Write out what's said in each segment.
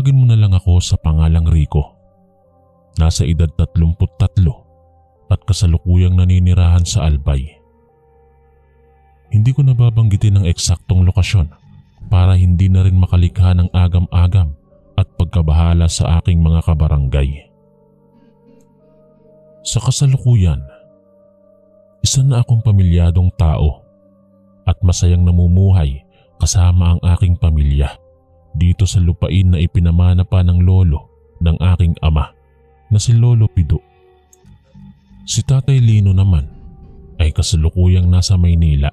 Tawagin mo na lang ako sa pangalang Rico. Nasa edad 33 at kasalukuyang naninirahan sa Albay. Hindi ko nababanggitin ang eksaktong lokasyon para hindi na rin makalikha ng agam-agam at pagkabahala sa aking mga kabarangay. Sa kasalukuyan, isa na akong pamilyadong tao at masayang namumuhay kasama ang aking pamilya dito sa lupain na ipinamana pa ng lolo ng aking ama na si Lolo Pido. Si Tatay Lino naman ay kasalukuyang nasa Maynila.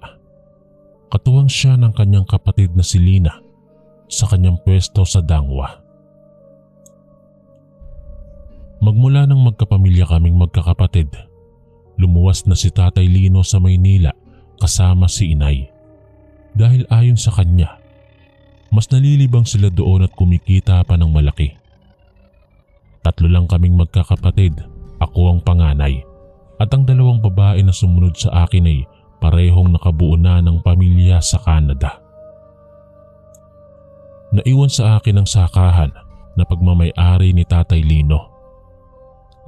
Katuwang siya ng kanyang kapatid na si Lina sa kanyang pwesto sa Dangwa. Magmula nang magkapamilya kaming magkakapatid, lumuwas na si Tatay Lino sa Maynila kasama si Inay. Dahil ayon sa kanya, mas nalilibang sila doon at kumikita pa ng malaki. 3 lang kaming magkakapatid, ako ang panganay, at ang 2 babae na sumunod sa akin ay parehong nakabuo na ng pamilya sa Canada. Naiwan sa akin ang sakahan na pagmamay-ari ni Tatay Lino.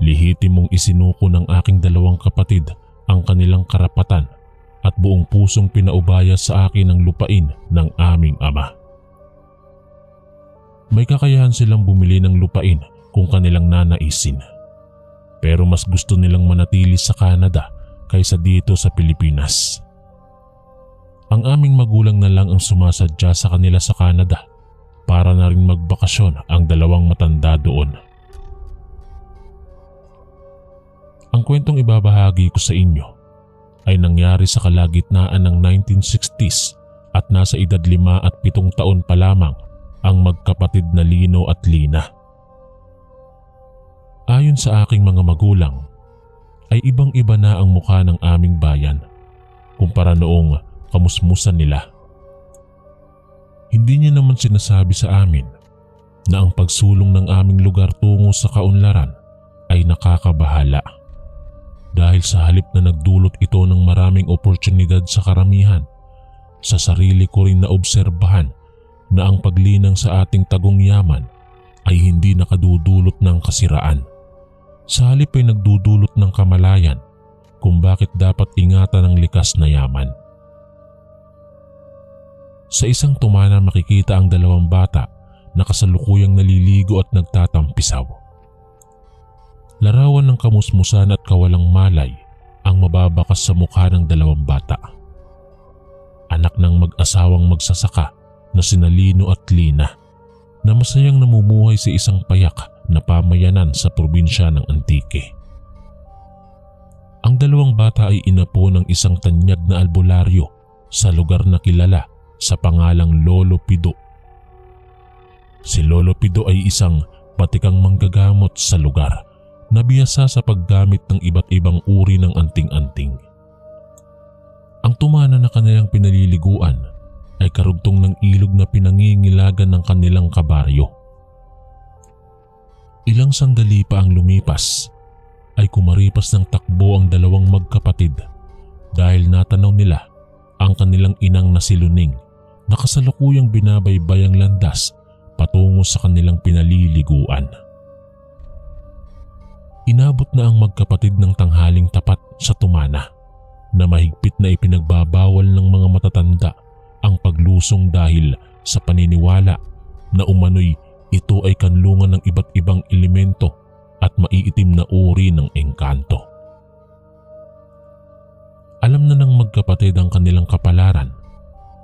Lihitimong isinuko ng aking 2 kapatid ang kanilang karapatan at buong pusong pinaubaya sa akin ang lupain ng aming ama. May kakayahan silang bumili ng lupain kung kanilang nanaisin. Pero mas gusto nilang manatili sa Canada kaysa dito sa Pilipinas. Ang aming magulang na lang ang sumasadya sa kanila sa Canada para na rin magbakasyon ang 2 matanda doon. Ang kwentong ibabahagi ko sa inyo ay nangyari sa kalagitnaan ng 1960s at nasa edad 5 at 7 taon pa lamang ang magkapatid na Lino at Lina. Ayon sa aking mga magulang, ay ibang-iba na ang mukha ng aming bayan kumpara noong kamusmusan nila. Hindi niya naman sinasabi sa amin na ang pagsulong ng aming lugar tungo sa kaunlaran ay nakakabahala. Dahil sa halip na nagdulot ito ng maraming oportunidad sa karamihan, sa sarili ko rin naobserbahan na ang paglinang sa ating tagong yaman ay hindi nakadudulot ng kasiraan. Sa halip ay nagdudulot ng kamalayan kung bakit dapat ingatan ang likas na yaman. Sa isang tumana makikita ang 2 bata na kasalukuyang naliligo at nagtatampisaw. Larawan ng kamusmusan at kawalang malay ang mababakas sa mukha ng 2 bata. Anak ng mag-asawang magsasaka na sina Lino at Lina na masayang namumuhay sa isang payak na pamayanan sa probinsya ng Antique. Ang 2 bata ay inapo ng isang tanyag na albularyo sa lugar na kilala sa pangalang Lolo Pido. Si Lolo Pido ay isang batikang manggagamot sa lugar na biyasa sa paggamit ng iba't ibang uri ng anting-anting. Ang tumana na kanilang pinaliliguan ay karugtong ng ilog na pinangingilagan ng kanilang kabaryo. Ilang sandali pa ang lumipas ay kumaripas ng takbo ang 2 magkapatid dahil natanaw nila ang kanilang inang na si Luning na kasalukuyang binabaybayang landas patungo sa kanilang pinaliliguan. Inabot na ang magkapatid ng tanghaling tapat sa tumana na mahigpit na ipinagbabawal ng mga matatanda ang paglusong dahil sa paniniwala na umano'y ito ay kanlungan ng iba't ibang elemento at maiitim na uri ng engkanto. Alam na ng magkapatid ang kanilang kapalaran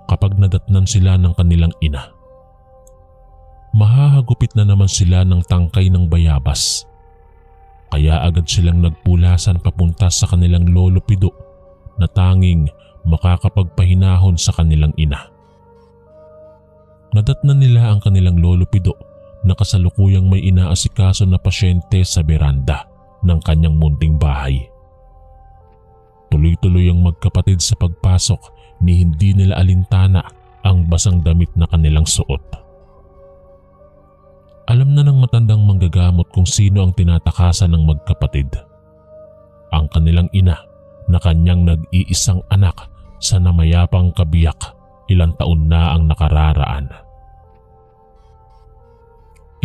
kapag nadatnan sila ng kanilang ina. Mahahagupit na naman sila ng tangkay ng bayabas. Kaya agad silang nagpulasan papunta sa kanilang Lolo Pido na tanging makakapagpahinahon sa kanilang ina. Nadatnan nila ang kanilang Lolo Pido na kasalukuyang may inaasikaso na pasyente sa beranda ng kanyang munting bahay. Tuloy-tuloy ang magkapatid sa pagpasok ni hindi nila alintana ang basang damit na kanilang suot. Alam na ng matandang manggagamot kung sino ang tinatakasan ng magkapatid. Ang kanilang ina na kanyang nag-iisang anak sa namayapang kabiyak, ilang taon na ang nakararaan.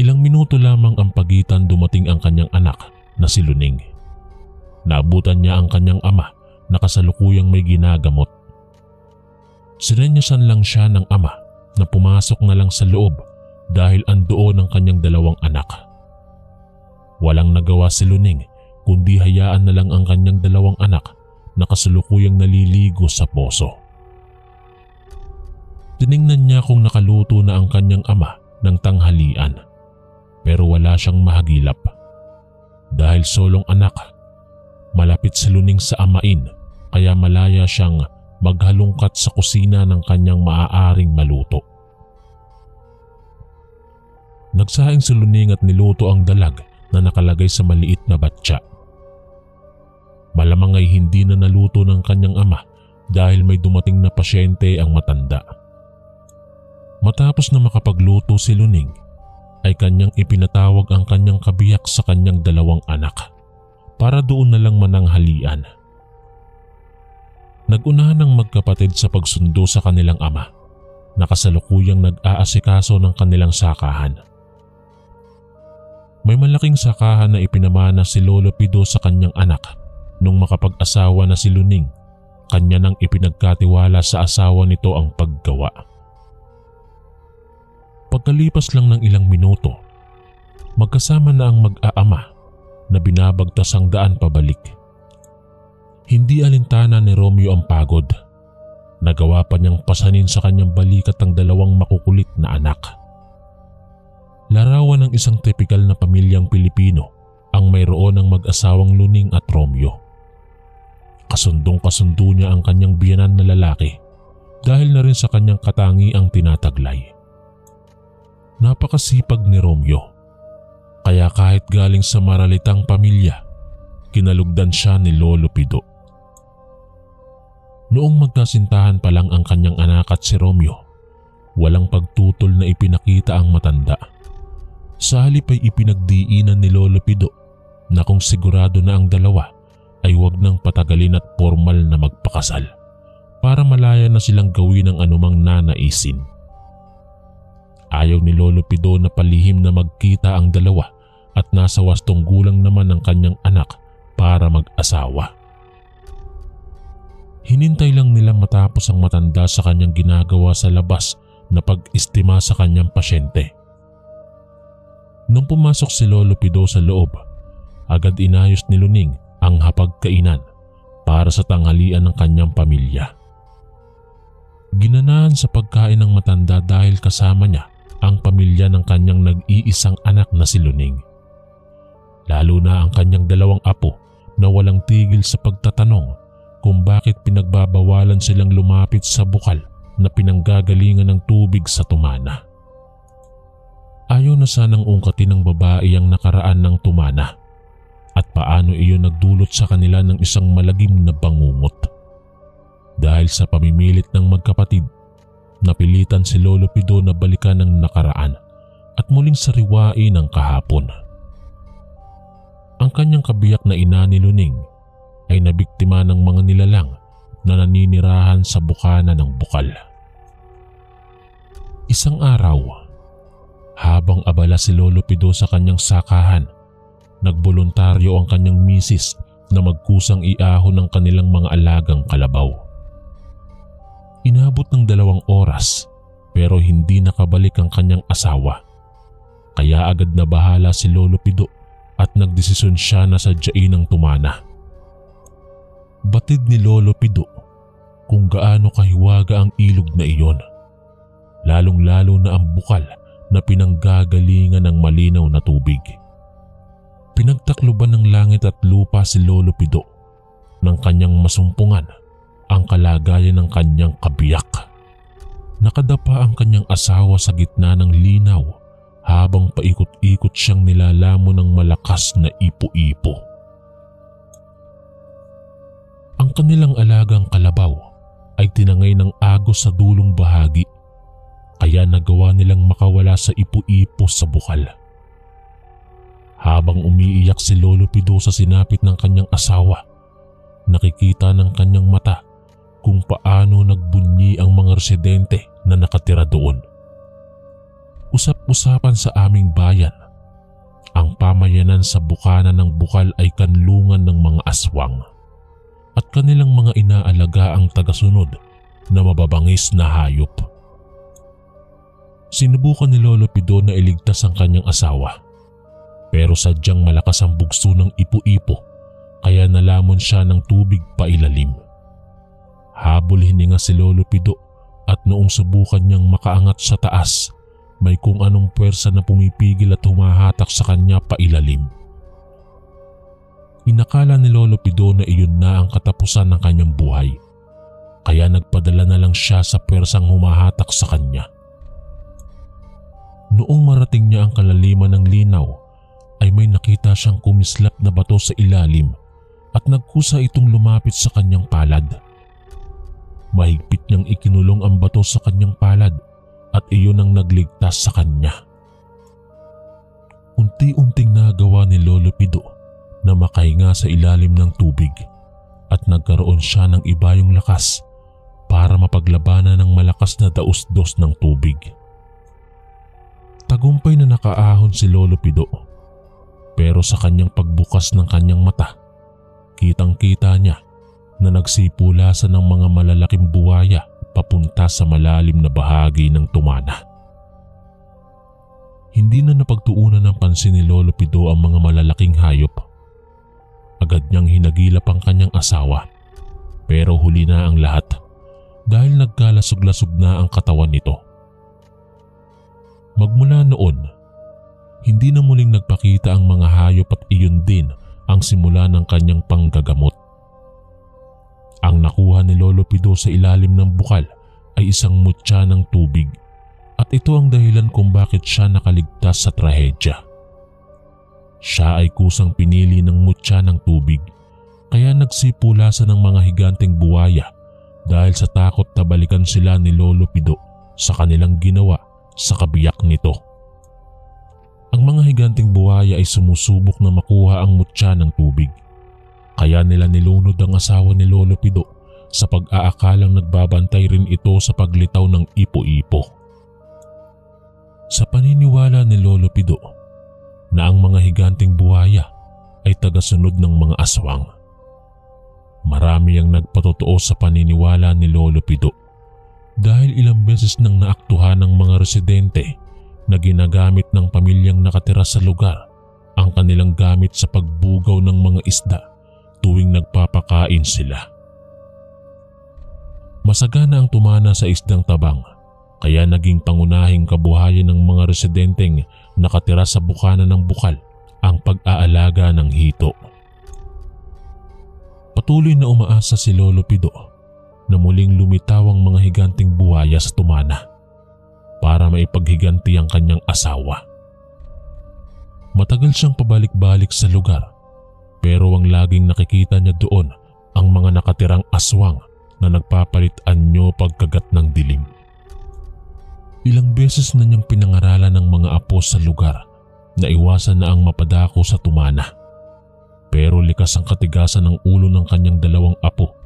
Ilang minuto lamang ang pagitan dumating ang kanyang anak na si Luning. Naabutan niya ang kanyang ama na kasalukuyang may ginagamot. Sinenyasan lang siya ng ama na pumasok na lang sa loob dahil andoon ang kanyang dalawang anak. Walang nagawa si Luning kundi hayaan na lang ang kanyang dalawang anak na kasalukuyang naliligo sa poso. Tiningnan niya kung nakaluto na ang kanyang ama ng tanghalian pero wala siyang mahagilap. Dahil solong anak, malapit si Luning sa amain kaya malaya siyang maghalungkat sa kusina ng kanyang maaaring maluto. Nagsaing si Luning at niluto ang dalag na nakalagay sa maliit na batya. Malamang ay hindi na naluto ng kanyang ama dahil may dumating na pasyente ang matanda. Matapos na makapagluto si Luning, ay kanyang ipinatawag ang kanyang kabiyak sa kanyang dalawang anak para doon na lang mananghalian. Nag-unahan ng magkapatid sa pagsundo sa kanilang ama na kasalukuyang nag-aasikaso ng kanilang sakahan. May malaking sakahan na ipinamana si Lolo Pido sa kanyang anak nung makapag-asawa na si Luning. Kanya nang ipinagkatiwala sa asawa nito ang paggawa. Pagkalipas lang ng ilang minuto, magkasama na ang mag-aama na binabagtas ang daan pabalik. Hindi alintana ni Romeo ang pagod. Nagawa pa niyang pasanin sa kanyang balikat ang dalawang makukulit na anak. Larawan ng isang tipikal na pamilyang Pilipino ang mayroon ng mag-asawang Luning at Romeo. Kasundong-kasundo niya ang kanyang biyanan na lalaki dahil na rin sa kanyang katangiang tinataglay. Napakasipag ni Romeo, kaya kahit galing sa maralitang pamilya, kinalugdan siya ni Lolo Pido. Noong magkasintahan pa lang ang kanyang anak at si Romeo, walang pagtutol na ipinakita ang matanda. Sa halip ay ipinagdiinan ni Lolo Pido na kung sigurado na ang dalawa ay huwag nang patagalin at formal na magpakasal para malaya na silang gawin ang anumang nanaisin. Ayaw ni Lolo Pido na palihim na magkita ang dalawa at nasa wastong gulang naman ang kanyang anak para mag-asawa. Hinintay lang nilang matapos ang matanda sa kanyang ginagawa sa labas na pag-istima sa kanyang pasyente. Nung pumasok si Lolo Pido sa loob, agad inayos ni Luning ang hapagkainan para sa tanghalian ng kanyang pamilya. Ginanahan sa pagkain ng matanda dahil kasama niya ang pamilya ng kanyang nag-iisang anak na si Luning. Lalo na ang kanyang dalawang apo na walang tigil sa pagtatanong kung bakit pinagbabawalan silang lumapit sa bukal na pinanggagalingan ng tubig sa tumana. Ayaw na sanang ungkatin ng babae ang nakaraan ng tumana at paano iyon nagdulot sa kanila ng isang malagim na bangungot. Dahil sa pamimilit ng magkapatid, napilitan si Lolo Pido na balikan ang nakaraan at muling sariwain ang kahapon. Ang kanyang kabiyak na ina ni Luning ay nabiktima ng mga nilalang na naninirahan sa bukana ng bukal. Isang araw, habang abala si Lolo Pido sa kanyang sakahan, nagboluntaryo ang kanyang misis na magkusang iahon ng kanilang mga alagang kalabaw. Inabot ng 2 oras pero hindi nakabalik ang kanyang asawa. Kaya agad na bahala si Lolo Pido at nagdesisyon siya na sadyain ang tumana. Batid ni Lolo Pido kung gaano kahiwaga ang ilog na iyon, lalong-lalo na ang bukal na pinanggagalingan ng malinaw na tubig. Pinagtakluban ng langit at lupa si Lolo Pido ng kanyang masumpungan ang kalagayan ng kanyang kabiyak. Nakadapa ang kanyang asawa sa gitna ng linaw habang paikot-ikot siyang nilalamon ng malakas na ipo-ipo. Ang kanilang alagang kalabaw ay tinangay ng agos sa dulong bahagi, kaya nagawa nilang makawala sa ipo-ipo sa bukal. Habang umiiyak si Lolo Pido sa sinapit ng kanyang asawa, nakikita ng kanyang mata kung paano nagbunyi ang mga residente na nakatira doon. Usap-usapan sa aming bayan. Ang pamayanan sa bukana ng Bukal ay kanlungan ng mga aswang at kanilang mga inaalaga ang tagasunod na mababangis na hayop. Sinubukan ni Lolo Pido na iligtas ang kanyang asawa, pero sadyang malakas ang bugso ng ipo-ipo kaya nalamon siya ng tubig pailalim. Habol hininga si Lolo Pido at noong subukan niyang makaangat sa taas, may kung anong puwersa na pumipigil at humahatak sa kanya pailalim. Inakala ni Lolo Pido na iyon na ang katapusan ng kanyang buhay, kaya nagpadala na lang siya sa puwersang humahatak sa kanya. Noong marating niya ang kalaliman ng linaw, ay may nakita siyang kumislap na bato sa ilalim at nagkusa itong lumapit sa kanyang palad. Mahigpit niyang ikinulong ang bato sa kanyang palad at iyon ang nagligtas sa kanya. Unti-unting nagawa ni Lolo Pido na makahinga sa ilalim ng tubig at nagkaroon siya ng ibayong lakas para mapaglabanan ng malakas na daos-dos ng tubig. Tagumpay na nakaahon si Lolo Pido, pero sa kanyang pagbukas ng kanyang mata, kitang-kita niya na nagsipulasan ng mga malalaking buwaya papunta sa malalim na bahagi ng tumana. Hindi na napagtuunan ng pansin ni Lolo Pido ang mga malalaking hayop. Agad niyang hinagilap ang kanyang asawa, pero huli na ang lahat dahil nagkalasog-lasog na ang katawan nito. Magmula noon, hindi na muling nagpakita ang mga hayop at iyon din ang simula ng kanyang panggagamot. Ang nakuha ni Lolo Pido sa ilalim ng bukal ay isang mutya ng tubig at ito ang dahilan kung bakit siya nakaligtas sa trahedya. Siya ay kusang pinili ng mutya ng tubig kaya nagsipulasan ng mga higanteng buwaya dahil sa takot na balikan sila ni Lolo Pido sa kanilang ginawa sa kabiyak nito. Ang mga higanteng buwaya ay sumusubok na makuha ang mutya ng tubig. Kaya nila nilunod ang asawa ni Lolo Pido sa pag-aakalang nagbabantay rin ito sa paglitaw ng ipo-ipo. Sa paniniwala ni Lolo Pido na ang mga higanteng buwaya ay tagasunod ng mga aswang, marami ang nagpatotoo sa paniniwala ni Lolo Pido dahil ilang beses nang naaktuhan ng mga residente na ginagamit ng pamilyang nakatira sa lugar ang kanilang gamit sa pagbugaw ng mga isda tuwing nagpapakain sila. Masagana ang tumana sa isdang tabang kaya naging pangunahing kabuhayan ng mga residenteng nakatira sa bukana ng Bukal ang pag-aalaga ng hito. Patuloy na umaasa si Lolo Pido na muling lumitaw ang mga higanteng buwaya sa tumana para maipaghiganti ang kanyang asawa. Matagal siyang pabalik-balik sa lugar pero ang laging nakikita niya doon ang mga nakatirang aswang na nagpapalit anyo pagkagat ng dilim. Ilang beses na niyang pinangaralan ng mga apo sa lugar na iwasan na ang mapadako sa tumana. Pero likas ang katigasan ng ulo ng kanyang dalawang apo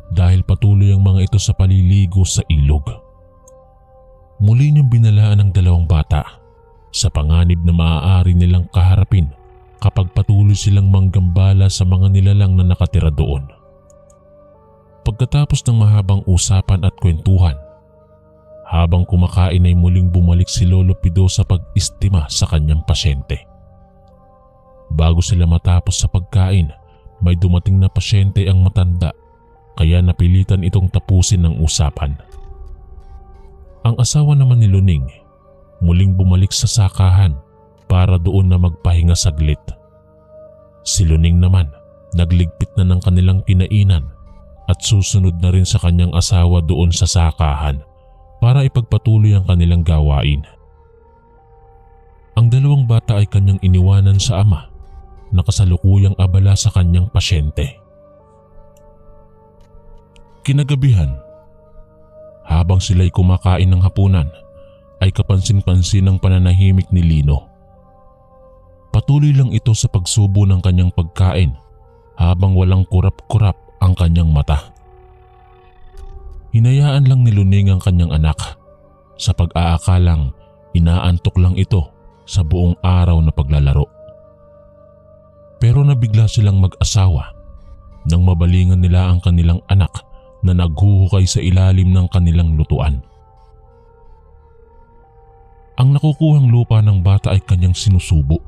dahil patuloy ang mga ito sa paliligo sa ilog. Muli niyang binalaan ang dalawang bata sa panganib na maaari nilang kaharapin kapag patuloy silang manggambala sa mga nilalang na nakatira doon. Pagkatapos ng mahabang usapan at kwentuhan, habang kumakain ay muling bumalik si Lolo Pido sa pag-istima sa kanyang pasyente. Bago sila matapos sa pagkain, may dumating na pasyente ang matanda kaya napilitan itong tapusin ang usapan. Ang asawa naman ni Luning muling bumalik sa sakahan para doon na magpahinga saglit. Si Luning naman nagligpit na ng kanilang kinainan at susunod na rin sa kanyang asawa doon sa sakahan para ipagpatuloy ang kanilang gawain. Ang dalawang bata ay kanyang iniwanan sa ama na kasalukuyang abala sa kanyang pasyente. Kinagabihan, habang sila'y kumakain ng hapunan, ay kapansin-pansin ang pananahimik ni Lino. Patuloy lang ito sa pagsubo ng kanyang pagkain habang walang kurap-kurap ang kanyang mata. Hinayaan lang ni Luning ang kanyang anak sa pag-aakalang Inaantok lang ito sa buong araw na paglalaro. Pero nabigla silang mag-asawa nang mabalingan nila ang kanilang anak na naghuhukay sa ilalim ng kanilang lutuan. Ang nakukuhang lupa ng bata ay kanyang sinusubo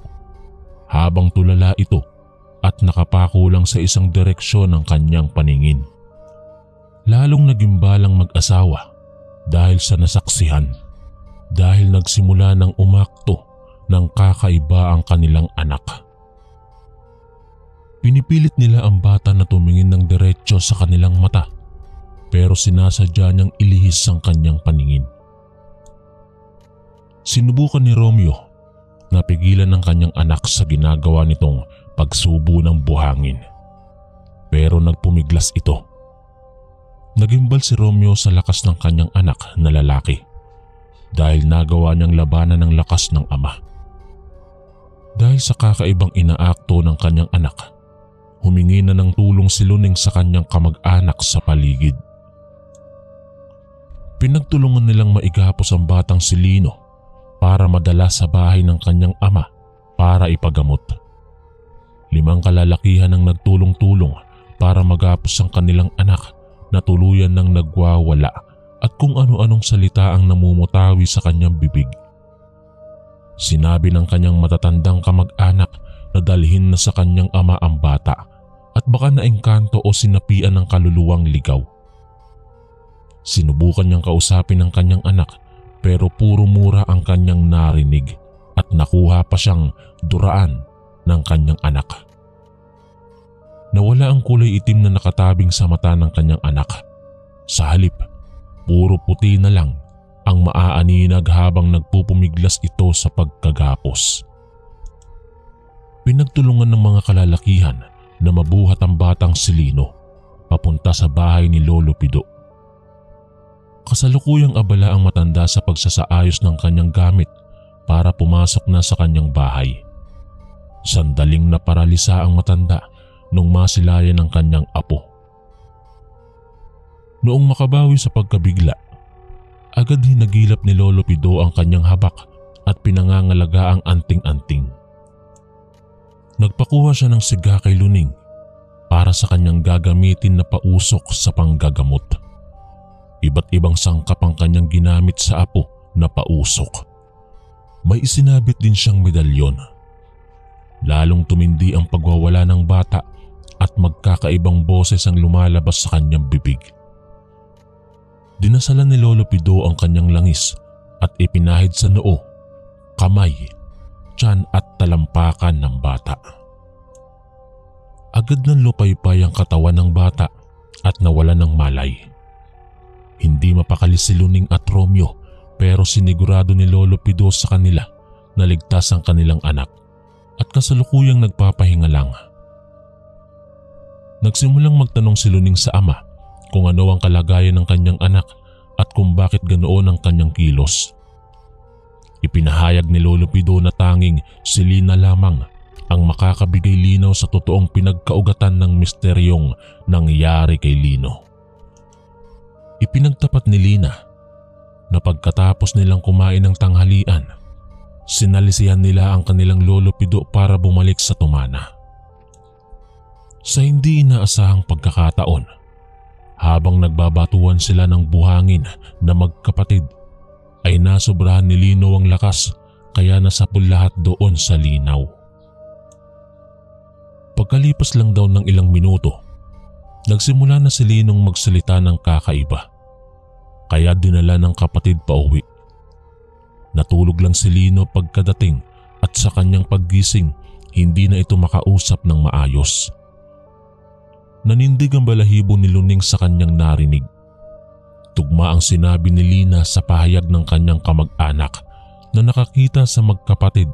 habang tulala ito at nakapako lang sa isang direksyon ng kanyang paningin. Lalong nagimbalang mag-asawa dahil sa nasaksihan, dahil nagsimula ng umakto ng kakaiba ang kanilang anak. Pinipilit nila ang bata na tumingin ng diretso sa kanilang mata, pero sinasadya niyang ilihis ang kanyang paningin. Sinubukan ni Romeo na pigilan ng kanyang anak sa ginagawa nitong pagsubo ng buhangin, pero nagpumiglas ito. Nagimbal si Romeo sa lakas ng kanyang anak na lalaki dahil nagawa niyang labanan ng lakas ng ama. Dahil sa kakaibang inaakto ng kanyang anak, humingi na ng tulong si Luning sa kanyang kamag-anak sa paligid. Pinagtulungan nilang maigapos ang batang si Lino para madala sa bahay ng kanyang ama para ipagamot. 5 kalalakihan ang nagtulong-tulong para magapos ang kanilang anak na tuluyan ng nagwawala at kung ano-anong salita ang namumutawi sa kanyang bibig. Sinabi ng kanyang matatandang kamag-anak na dalhin na sa kanyang ama ang bata at baka naengkanto o sinapian ng kaluluwang ligaw. Sinubukan niyang kausapin ang kanyang anak pero puro mura ang kanyang narinig at nakuha pa siyang duraan ng kanyang anak. Nawala ang kulay itim na nakatabing sa mata ng kanyang anak. Sa halip, puro puti na lang ang maaaninag habang nagpupumiglas ito sa pagkagapos. Pinagtulungan ng mga kalalakihan na mabuhat ang batang si Lino papunta sa bahay ni Lolo Pido. Kasalukuyang abala ang matanda sa pagsasaayos ng kanyang gamit para pumasok na sa kanyang bahay. Sandaling naparalisa ang matanda nung masilayan ng kanyang apo. Noong makabawi sa pagkabigla, agad hinagilap ni Lolo Pido ang kanyang habak at pinangangalaga ang anting-anting. Nagpakuha siya ng siga kay Luning para sa kanyang gagamitin na pausok sa panggagamot. Iba't ibang sangkap ang kanyang ginamit sa apo na pausok. May isinabit din siyang medalyon. Lalong tumindi ang pagwawala ng bata at magkakaibang boses ang lumalabas sa kanyang bibig. Dinasalan ni Lolo Pido ang kanyang langis at ipinahid sa noo, kamay, tiyan at talampakan ng bata. Agad nang lupaypay ang katawan ng bata at nawala ng malay. Hindi mapakali si Luning at Romeo pero sinigurado ni Lolo Pido sa kanila na ligtas ang kanilang anak at kasalukuyang nagpapahinga lang. Nagsimulang magtanong si Luning sa ama kung ano ang kalagayan ng kanyang anak at kung bakit ganoon ang kanyang kilos. Ipinahayag ni Lolo Pido na tanging si Lina lamang ang makakabigay linaw sa totoong pinagkaugatan ng misteryong nangyari kay Lino. Ipinagtapat ni Lina na pagkatapos nilang kumain ng tanghalian, sinalisihan nila ang kanilang Lolo Pido para bumalik sa tumana. Sa hindi inaasahang pagkakataon, habang nagbabatuan sila ng buhangin na magkapatid, ay nasobrahan ni Lino ang lakas kaya nasapul lahat doon sa linaw. Pagkalipas lang daw ng ilang minuto, nagsimula na si Linong magsalita ng kakaiba, kaya dinala ng kapatid pauwi. Natulog lang si Lino pagkadating at sa kanyang paggising, hindi na ito makausap ng maayos. Nanindig ang balahibo ni Luning sa kanyang narinig. Tugma ang sinabi ni Lina sa pahayag ng kanyang kamag-anak na nakakita sa magkapatid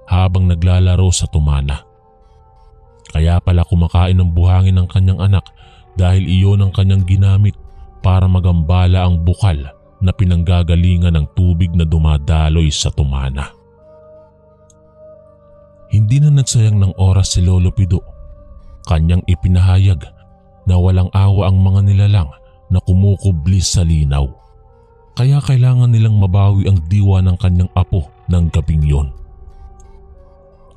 habang naglalaro sa tumana. Kaya pala kumakain ng buhangin ng kanyang anak dahil iyon ang kanyang ginamit para magambala ang bukal na pinanggagalingan ng tubig na dumadaloy sa tumana. Hindi na nagsayang ng oras si Lolo Pido. Kanyang ipinahayag na walang awa ang mga nilalang na kumukubli sa linaw. Kaya kailangan nilang mabawi ang diwa ng kanyang apo ng gabing yon.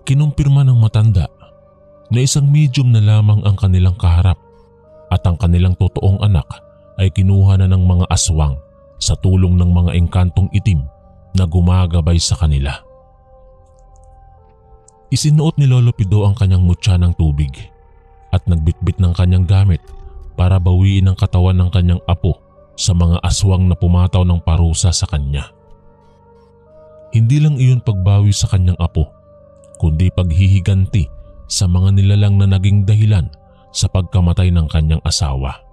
Kinumpirma ng matanda na isang medium na lamang ang kanilang kaharap at ang kanilang totoong anak ay kinuha na ng mga aswang sa tulong ng mga engkantong itim na gumagabay sa kanila. Isinuot ni Lolo Pido ang kanyang mutya ng tubig at nagbitbit ng kanyang gamit para bawiin ang katawan ng kanyang apo sa mga aswang na pumataw ng parusa sa kanya. Hindi lang iyon pagbawi sa kanyang apo, kundi paghihiganti sa mga nilalang na naging dahilan sa pagkamatay ng kanyang asawa.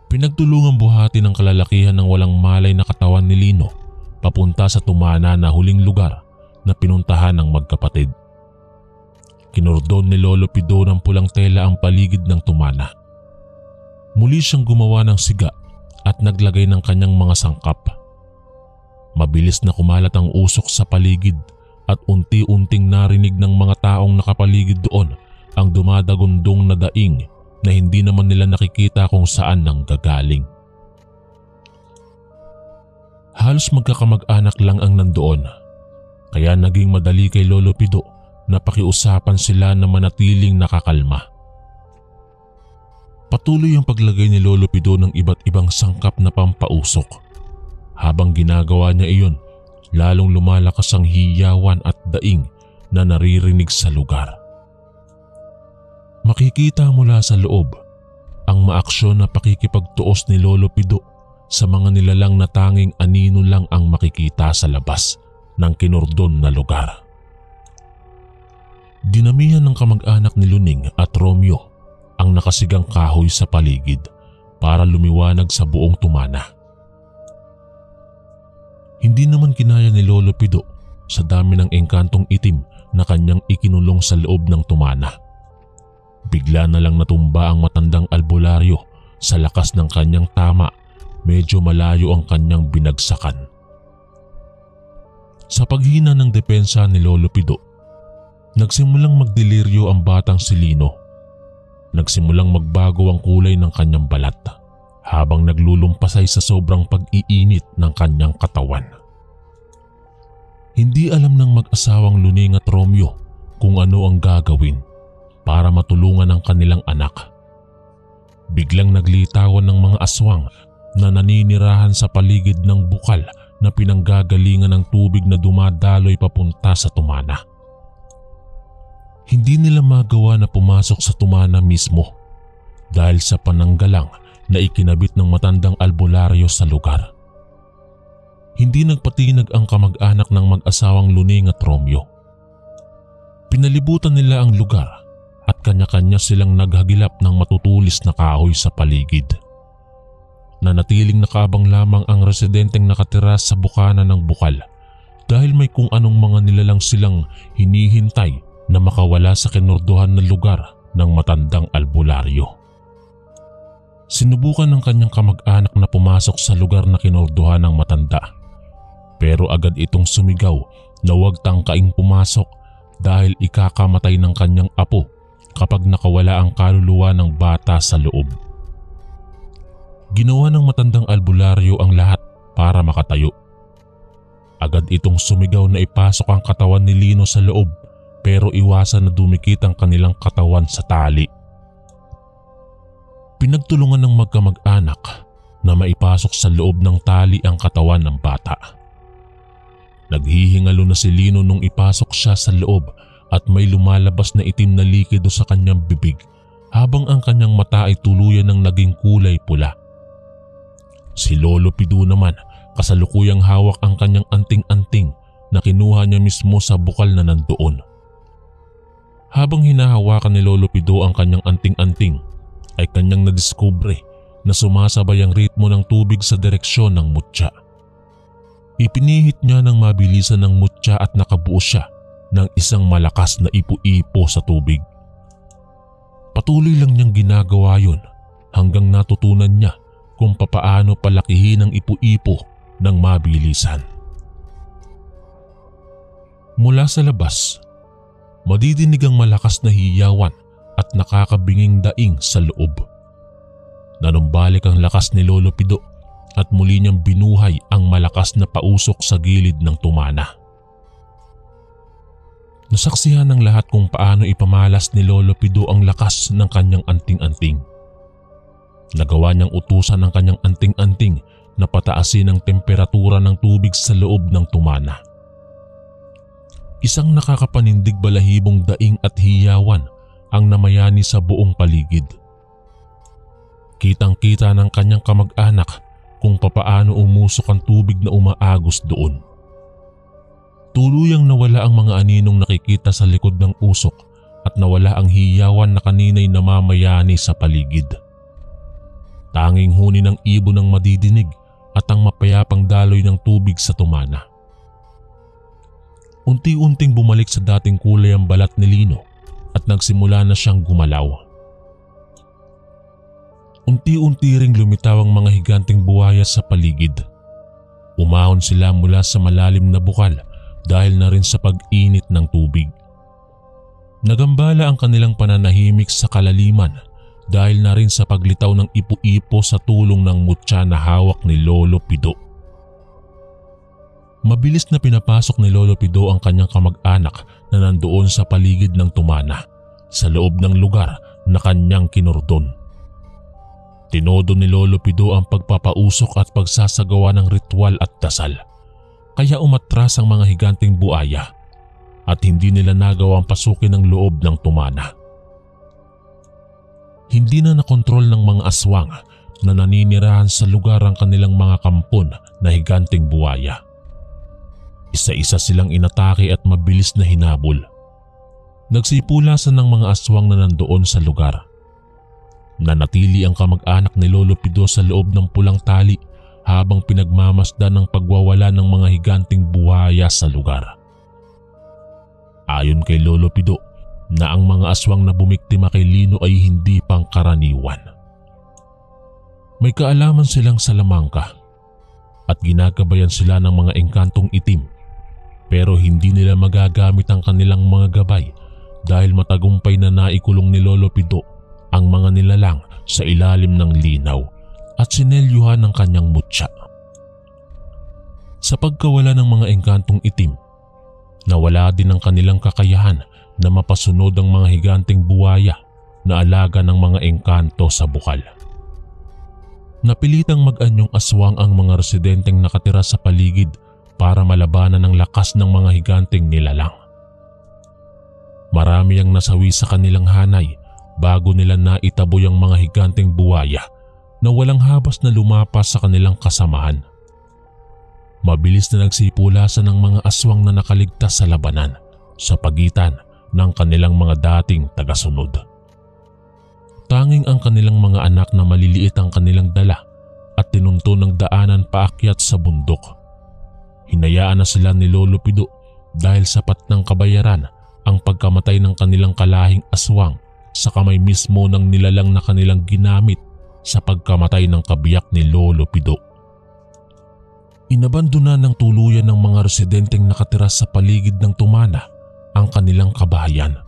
Pinagtulungang buhati ng kalalakihan ng walang malay na katawan ni Lino papunta sa tumana na huling lugar na pinuntahan ng magkapatid. Kinordon ni Lolo Pido ng pulang tela ang paligid ng tumana. Muli siyang gumawa ng siga at naglagay ng kanyang mga sangkap. Mabilis na kumalat ang usok sa paligid at unti-unting narinig ng mga taong nakapaligid doon ang dumadagundong na daing na hindi naman nila nakikita kung saan nang gagaling. Halos magkakamag-anak lang ang nandoon, kaya naging madali kay Lolo Pido na pakiusapan sila na manatiling nakakalma. Patuloy ang paglagay ni Lolo Pido ng iba't ibang sangkap na pampausok. Habang ginagawa niya iyon, lalong lumalakas ang hiyawan at daing na naririnig sa lugar. Makikita mula sa loob ang maaksyon na pakikipagtuos ni Lolo Pido sa mga nilalang na tanging anino lang ang makikita sa labas ng kinordon na lugar. Dinamihan ng kamag-anak ni Luning at Romeo ang nakasigang kahoy sa paligid para lumiwanag sa buong tumana. Hindi naman kinaya ni Lolo Pido sa dami ng engkantong itim na kanyang ikinulong sa loob ng tumana. Bigla na lang natumba ang matandang albularyo sa lakas ng kanyang tama, medyo malayo ang kanyang binagsakan. Sa paghina ng depensa ni Lolo Pido, nagsimulang magdeliryo ang batang si Lino. Nagsimulang magbago ang kulay ng kanyang balat habang naglulumpasay sa sobrang pag-iinit ng kanyang katawan. Hindi alam ng mag-asawang Luning at Romeo kung ano ang gagawin para matulungan ang kanilang anak. Biglang naglitawan ng mga aswang na naninirahan sa paligid ng bukal na pinanggagalingan ng tubig na dumadaloy papunta sa tumana. Hindi nila magawa na pumasok sa tumana mismo dahil sa pananggalang na ikinabit ng matandang albularyo sa lugar. Hindi nagpatinag ang kamag-anak ng mag-asawang Luning at Romeo. Pinalibutan nila ang lugar at kanya-kanya silang naghagilap ng matutulis na kahoy sa paligid. Nanatiling nakabang lamang ang residenteng nakatira sa bukana ng bukal dahil may kung anong mga nilalang silang hinihintay na makawala sa kinordohan na lugar ng matandang albularyo. Sinubukan ng kanyang kamag-anak na pumasok sa lugar na kinordohan ng matanda, pero agad itong sumigaw na huwag tangkaing pumasok dahil ikakamatay ng kanyang apo kapag nakawala ang kaluluwa ng bata sa loob. Ginawa ng matandang albularyo ang lahat para makatayo. Agad itong sumigaw na ipasok ang katawan ni Lino sa loob, pero iwasan na dumikit ang kanilang katawan sa tali. Pinagtulungan ng magkamag-anak na maipasok sa loob ng tali ang katawan ng bata. Naghihingalo na si Lino nung ipasok siya sa loob at may lumalabas na itim na likido sa kanyang bibig habang ang kanyang mata ay tuluyan ng naging kulay pula. Si Lolo Pido naman kasalukuyang hawak ang kanyang anting-anting na kinuha niya mismo sa bukal na nandoon. Habang hinahawakan ni Lolo Pido ang kanyang anting-anting ay kanyang nadiskubre na sumasabay ang ritmo ng tubig sa direksyon ng mutya. Ipinihit niya ng mabilisan ng mutya at nakabuo siya ng isang malakas na ipo-ipo sa tubig. Patuloy lang niyang ginagawa yun hanggang natutunan niya kung papaano palakihin ang ipo-ipo ng mabilisan. Mula sa labas, madidinig ang malakas na hiyawan at nakakabinging daing sa loob. Nanumbalik ang lakas ni Lolo Pido at muli niyang binuhay ang malakas na pausok sa gilid ng tumana. Nasaksihan ng lahat kung paano ipamalas ni Lolo Pido ang lakas ng kanyang anting-anting. Nagawa niyang utusan ang kanyang anting-anting na pataasin ang temperatura ng tubig sa loob ng tumana. Isang nakakapanindig balahibong daing at hiyawan ang namayani sa buong paligid. Kitang-kita ng kanyang kamag-anak kung papaano umusok ang tubig na umaagos doon. Tuluyang nawala ang mga aninong nakikita sa likod ng usok at nawala ang hiyawan na kanina'y namamayani sa paligid. Tanging huni ng ibon ang madidinig at ang mapayapang daloy ng tubig sa tumana. Unti-unting bumalik sa dating kulay ang balat ni Lino at nagsimula na siyang gumalaw. Unti-unti ring lumitaw ang mga higanting buhaya sa paligid. Umahon sila mula sa malalim na bukal dahil na rin sa pag-init ng tubig. Nagambala ang kanilang pananahimik sa kalaliman dahil na rin sa paglitaw ng ipo-ipo sa tulong ng mutya na hawak ni Lolo Pido. Mabilis na pinapasok ni Lolo Pido ang kanyang kamag-anak na nandoon sa paligid ng tumana sa loob ng lugar na kanyang kinordon. Tinodo ni Lolo Pido ang pagpapausok at pagsasagawa ng ritual at dasal, kaya umatras ang mga higanting buaya at hindi nila nagawang pasukin ang loob ng tumana. Hindi na nakontrol ng mga aswang na naninirahan sa lugar ang kanilang mga kampon na higanting buaya. Isa-isa silang inatake at mabilis na hinabol. Nagsipulasan ng mga aswang na nandoon sa lugar. Nanatili ang kamag-anak ni Lolo Pido sa loob ng pulang tali habang pinagmamasdan ng pagwawala ng mga higanting buhaya sa lugar. Ayon kay Lolo Pido, na ang mga aswang na bumiktima kay Lino ay hindi pangkaraniwan. May kaalaman silang salamangka at ginagabayan sila ng mga engkantong itim, pero hindi nila magagamit ang kanilang mga gabay dahil matagumpay na naikulong ni Lolo Pido ang mga nilalang sa ilalim ng linaw at sinelyuhan ng kanyang mutya. Sa pagkawala ng mga engkantong itim, nawala din ang kanilang kakayahan na mapasunod ang mga higanting buwaya na alaga ng mga engkanto sa bukal. Napilitang mag-anyong aswang ang mga residenteng nakatira sa paligid para malabanan ang lakas ng mga higanting nilalang. Marami ang nasawi sa kanilang hanay bago nila naitaboy ang mga higanting buwaya na walang habas na lumapas sa kanilang kasamahan. Mabilis na nagsipulasan ng mga aswang na nakaligtas sa labanan sa pagitan ng kanilang mga dating tagasunod. Tanging ang kanilang mga anak na maliliit ang kanilang dala at tinunto ng daanan paakyat sa bundok. Hinayaan na sila ni Lolo Pido dahil sapat ng kabayaran ang pagkamatay ng kanilang kalahing aswang sa kamay mismo ng nilalang na kanilang ginamit sa pagkamatay ng kabiyak ni Lolo Pido. Inabandona ng tuluyan ng mga residenteng nakatira sa paligid ng tumana ang kanilang kabahayan.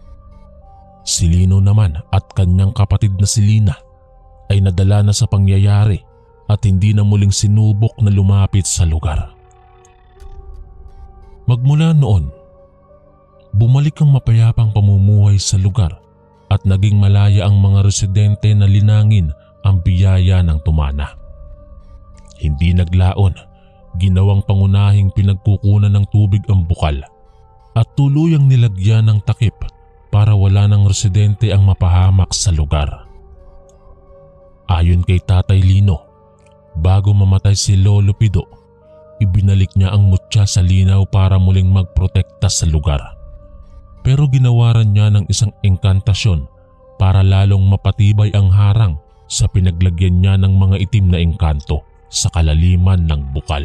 Si Lino naman at kanyang kapatid na si Lina ay nadala na sa pangyayari at hindi na muling sinubok na lumapit sa lugar. Magmula noon, bumalik ang mapayapang pamumuhay sa lugar at naging malaya ang mga residente na linangin ang biyaya ng tumana. Hindi naglaon, ginawang pangunahing pinagkukunan ng tubig ang bukal at tuluyang nilagyan ng takip para wala ng residente ang mapahamak sa lugar. Ayon kay Tatay Lino, bago mamatay si Lolo Pido, ibinalik niya ang mutya sa linaw para muling magprotekta sa lugar. Pero ginawaran niya ng isang engkantasyon para lalong mapatibay ang harang sa pinaglagyan niya ng mga itim na engkanto sa kalaliman ng bukal.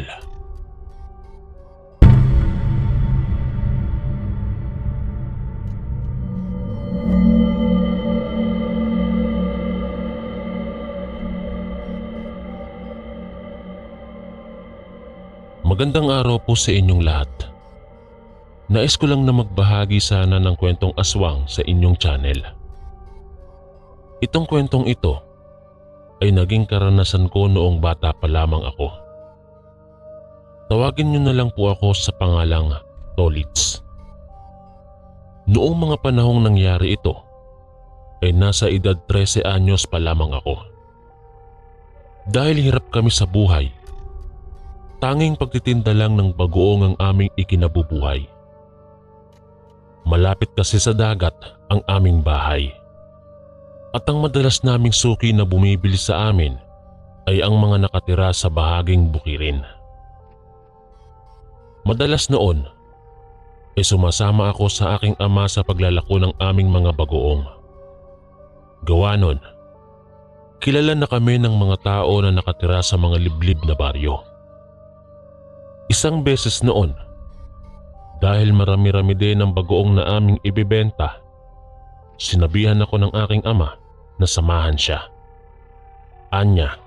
Magandang araw po sa inyong lahat. Nais ko lang na magbahagi sana ng kwentong aswang sa inyong channel. Itong kwentong ito ay naging karanasan ko noong bata pa lamang ako. Tawagin niyo na lang po ako sa pangalang Tolits. Noong mga panahong nangyari ito, ay nasa edad 13 anyos pa lamang ako. Dahil hirap kami sa buhay, tanging pagtitinda lang ng bagoong ang aming ikinabubuhay. Malapit kasi sa dagat ang aming bahay. At ang madalas naming suki na bumibili sa amin ay ang mga nakatira sa bahaging bukirin. Madalas noon ay sumasama ako sa aking ama sa paglalako ng aming mga bagoong. Gawa nun, kilala na kami ng mga tao na nakatira sa mga liblib na baryo. Isang beses noon, dahil marami-rami din ang bagoong na aming ibibenta, sinabihan ako ng aking ama na samahan siya. Anya,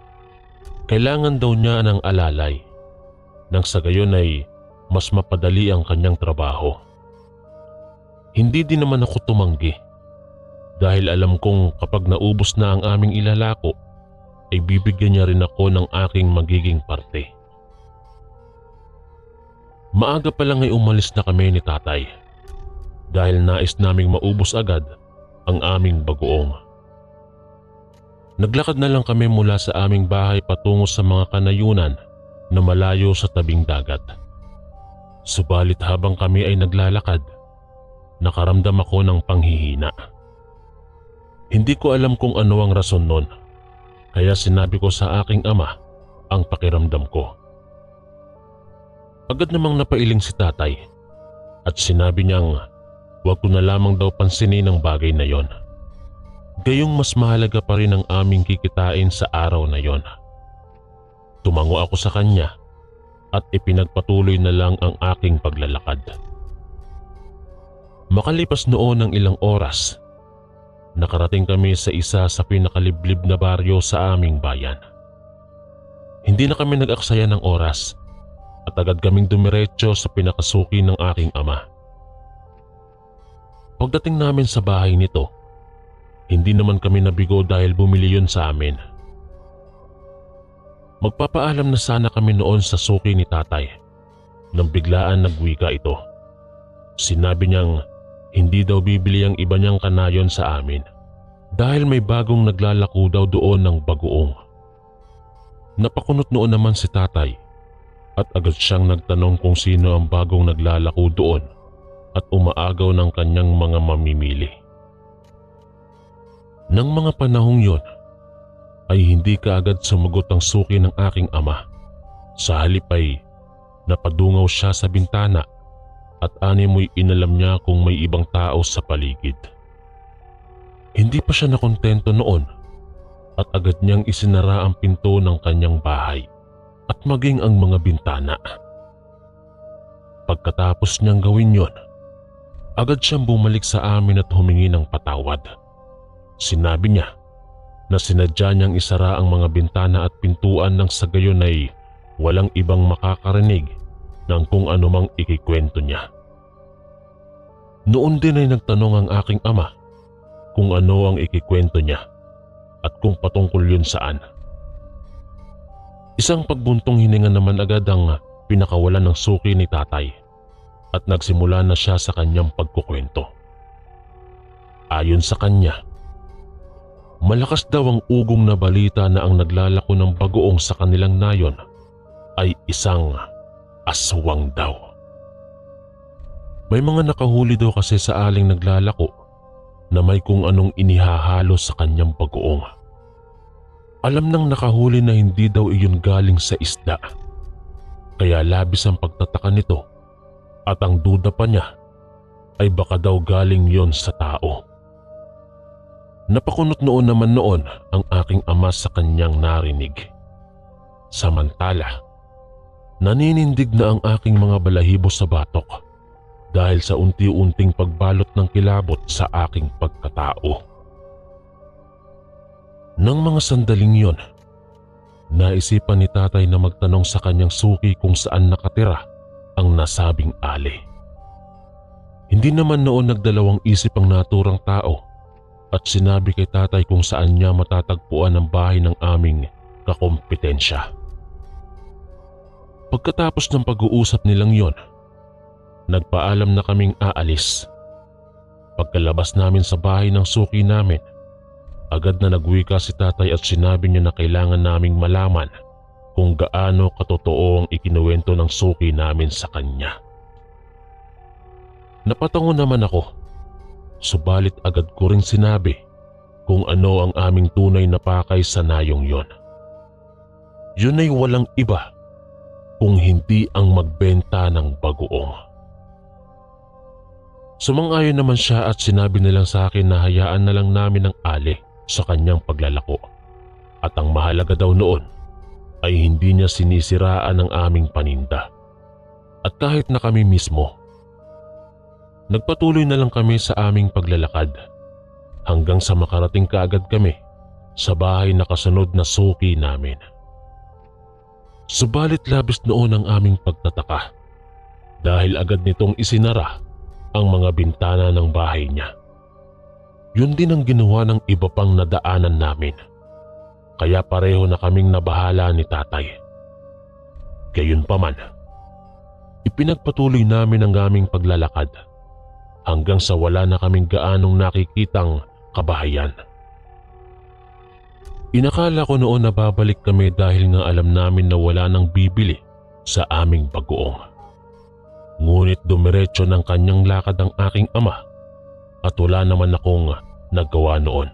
kailangan daw niya ng alalay nang sa gayon ay mas mapadali ang kanyang trabaho. Hindi din naman ako tumanggi dahil alam kong kapag naubos na ang aming ilalako ay bibigyan niya rin ako ng aking magiging parte. Maaga pa lang ay umalis na kami ni tatay dahil nais naming maubos agad ang aming bagoong. Naglakad na lang kami mula sa aming bahay patungo sa mga kanayunan na malayo sa tabing dagat. Subalit habang kami ay naglalakad, nakaramdam ako ng panghihina. Hindi ko alam kung ano ang rason nun, kaya sinabi ko sa aking ama ang pakiramdam ko. Agad namang napailing si tatay at sinabi niyang huwag ko na lamang daw pansinin ang bagay na yon. Gayong mas mahalaga pa rin ang aming kikitain sa araw na yon. Tumango ako sa kanya at ipinagpatuloy na lang ang aking paglalakad. Makalipas noon ng ilang oras, nakarating kami sa isa sa pinakaliblib na baryo sa aming bayan. Hindi na kami nag-aksaya ng oras at agad kaming dumiretso sa pinakasuki ng aking ama. Pagdating namin sa bahay nito, hindi naman kami nabigo dahil bumili yun sa amin. Magpapaalam na sana kami noon sa suki ni tatay nang biglaan nagwika ito. Sinabi niyang hindi daw bibili ang iba niyang kanayon sa amin dahil may bagong naglalako daw doon ng bagoong. Napakunot noon naman si tatay at agad siyang nagtanong kung sino ang bagong naglalako doon at umaagaw ng kanyang mga mamimili. Nang mga panahong yon, ay hindi kaagad sumagot ang suki ng aking ama. Sa halip ay napadungaw siya sa bintana at animoy inalam niya kung may ibang tao sa paligid. Hindi pa siya nakontento noon at agad niyang isinara ang pinto ng kanyang bahay at maging ang mga bintana. Pagkatapos niyang gawin yon, agad siyang bumalik sa amin at humingi ng patawad. Sinabi niya na sinadya niyang isara ang mga bintana at pintuan nang sa gayon ay walang ibang makakarinig ng kung anumang ikikwento niya. Noon din ay nagtanong ang aking ama kung ano ang ikikwento niya at kung patungkol yun saan. Isang pagbuntong hininga naman agad ang pinakawalan ng suki ni tatay at nagsimula na siya sa kanyang pagkukwento. Ayon sa kanya, malakas daw ang ugong na balita na ang naglalako ng bagoong sa kanilang nayon ay isang aswang daw. May mga nakahuli daw kasi sa aling naglalako na may kung anong inihahalo sa kanyang bagoong. Alam nang nakahuli na hindi daw iyon galing sa isda, kaya labis ang pagtataka nito at ang duda pa niya ay baka daw galing yon sa tao. Napakunot noon ang aking ama sa kanyang narinig. Samantala, naninindig na ang aking mga balahibo sa batok dahil sa unti-unting pagbalot ng kilabot sa aking pagkatao. Nang mga sandaling yon, naisipan ni tatay na magtanong sa kanyang suki kung saan nakatira ang nasabing ali. Hindi naman noon nagdalawang isip ang naturang tao at sinabi kay tatay kung saan niya matatagpuan ang bahay ng aming kakompetensya. Pagkatapos ng pag-uusap nilang yon, nagpaalam na kaming aalis. Pagkalabas namin sa bahay ng suki namin, agad na nagwika si tatay at sinabi niya na kailangan naming malaman kung gaano katotoo ang ikinuwento ng suki namin sa kanya. Napatango naman ako, subalit agad ko ring sinabi kung ano ang aming tunay na pakay sa nayong yon. Yun ay walang iba kung hindi ang magbenta ng bagoong. Sumang-ayon naman siya at sinabi nilang sa akin na hayaan na lang namin ang Ali sa kanyang paglalako at ang mahalaga daw noon ay hindi niya sinisiraan ang aming paninda. At kahit na kami mismo, nagpatuloy na lang kami sa aming paglalakad hanggang sa makarating kaagad kami sa bahay na kasunod na suki namin. Subalit labis noon ang aming pagtataka dahil agad nitong isinara ang mga bintana ng bahay niya. Yun din ang ginawa ng iba pang nadaanan namin, kaya pareho na kaming nabahala ni tatay. Gayunpaman, ipinagpatuloy namin ang aming paglalakad hanggang sa wala na kaming gaanong nakikitang kabahayan. Inakala ko noon na babalik kami dahil nga alam namin na wala nang bibili sa aming bagoong. Ngunit dumiretso ng kanyang lakad ang aking ama at wala naman akong nagawa noon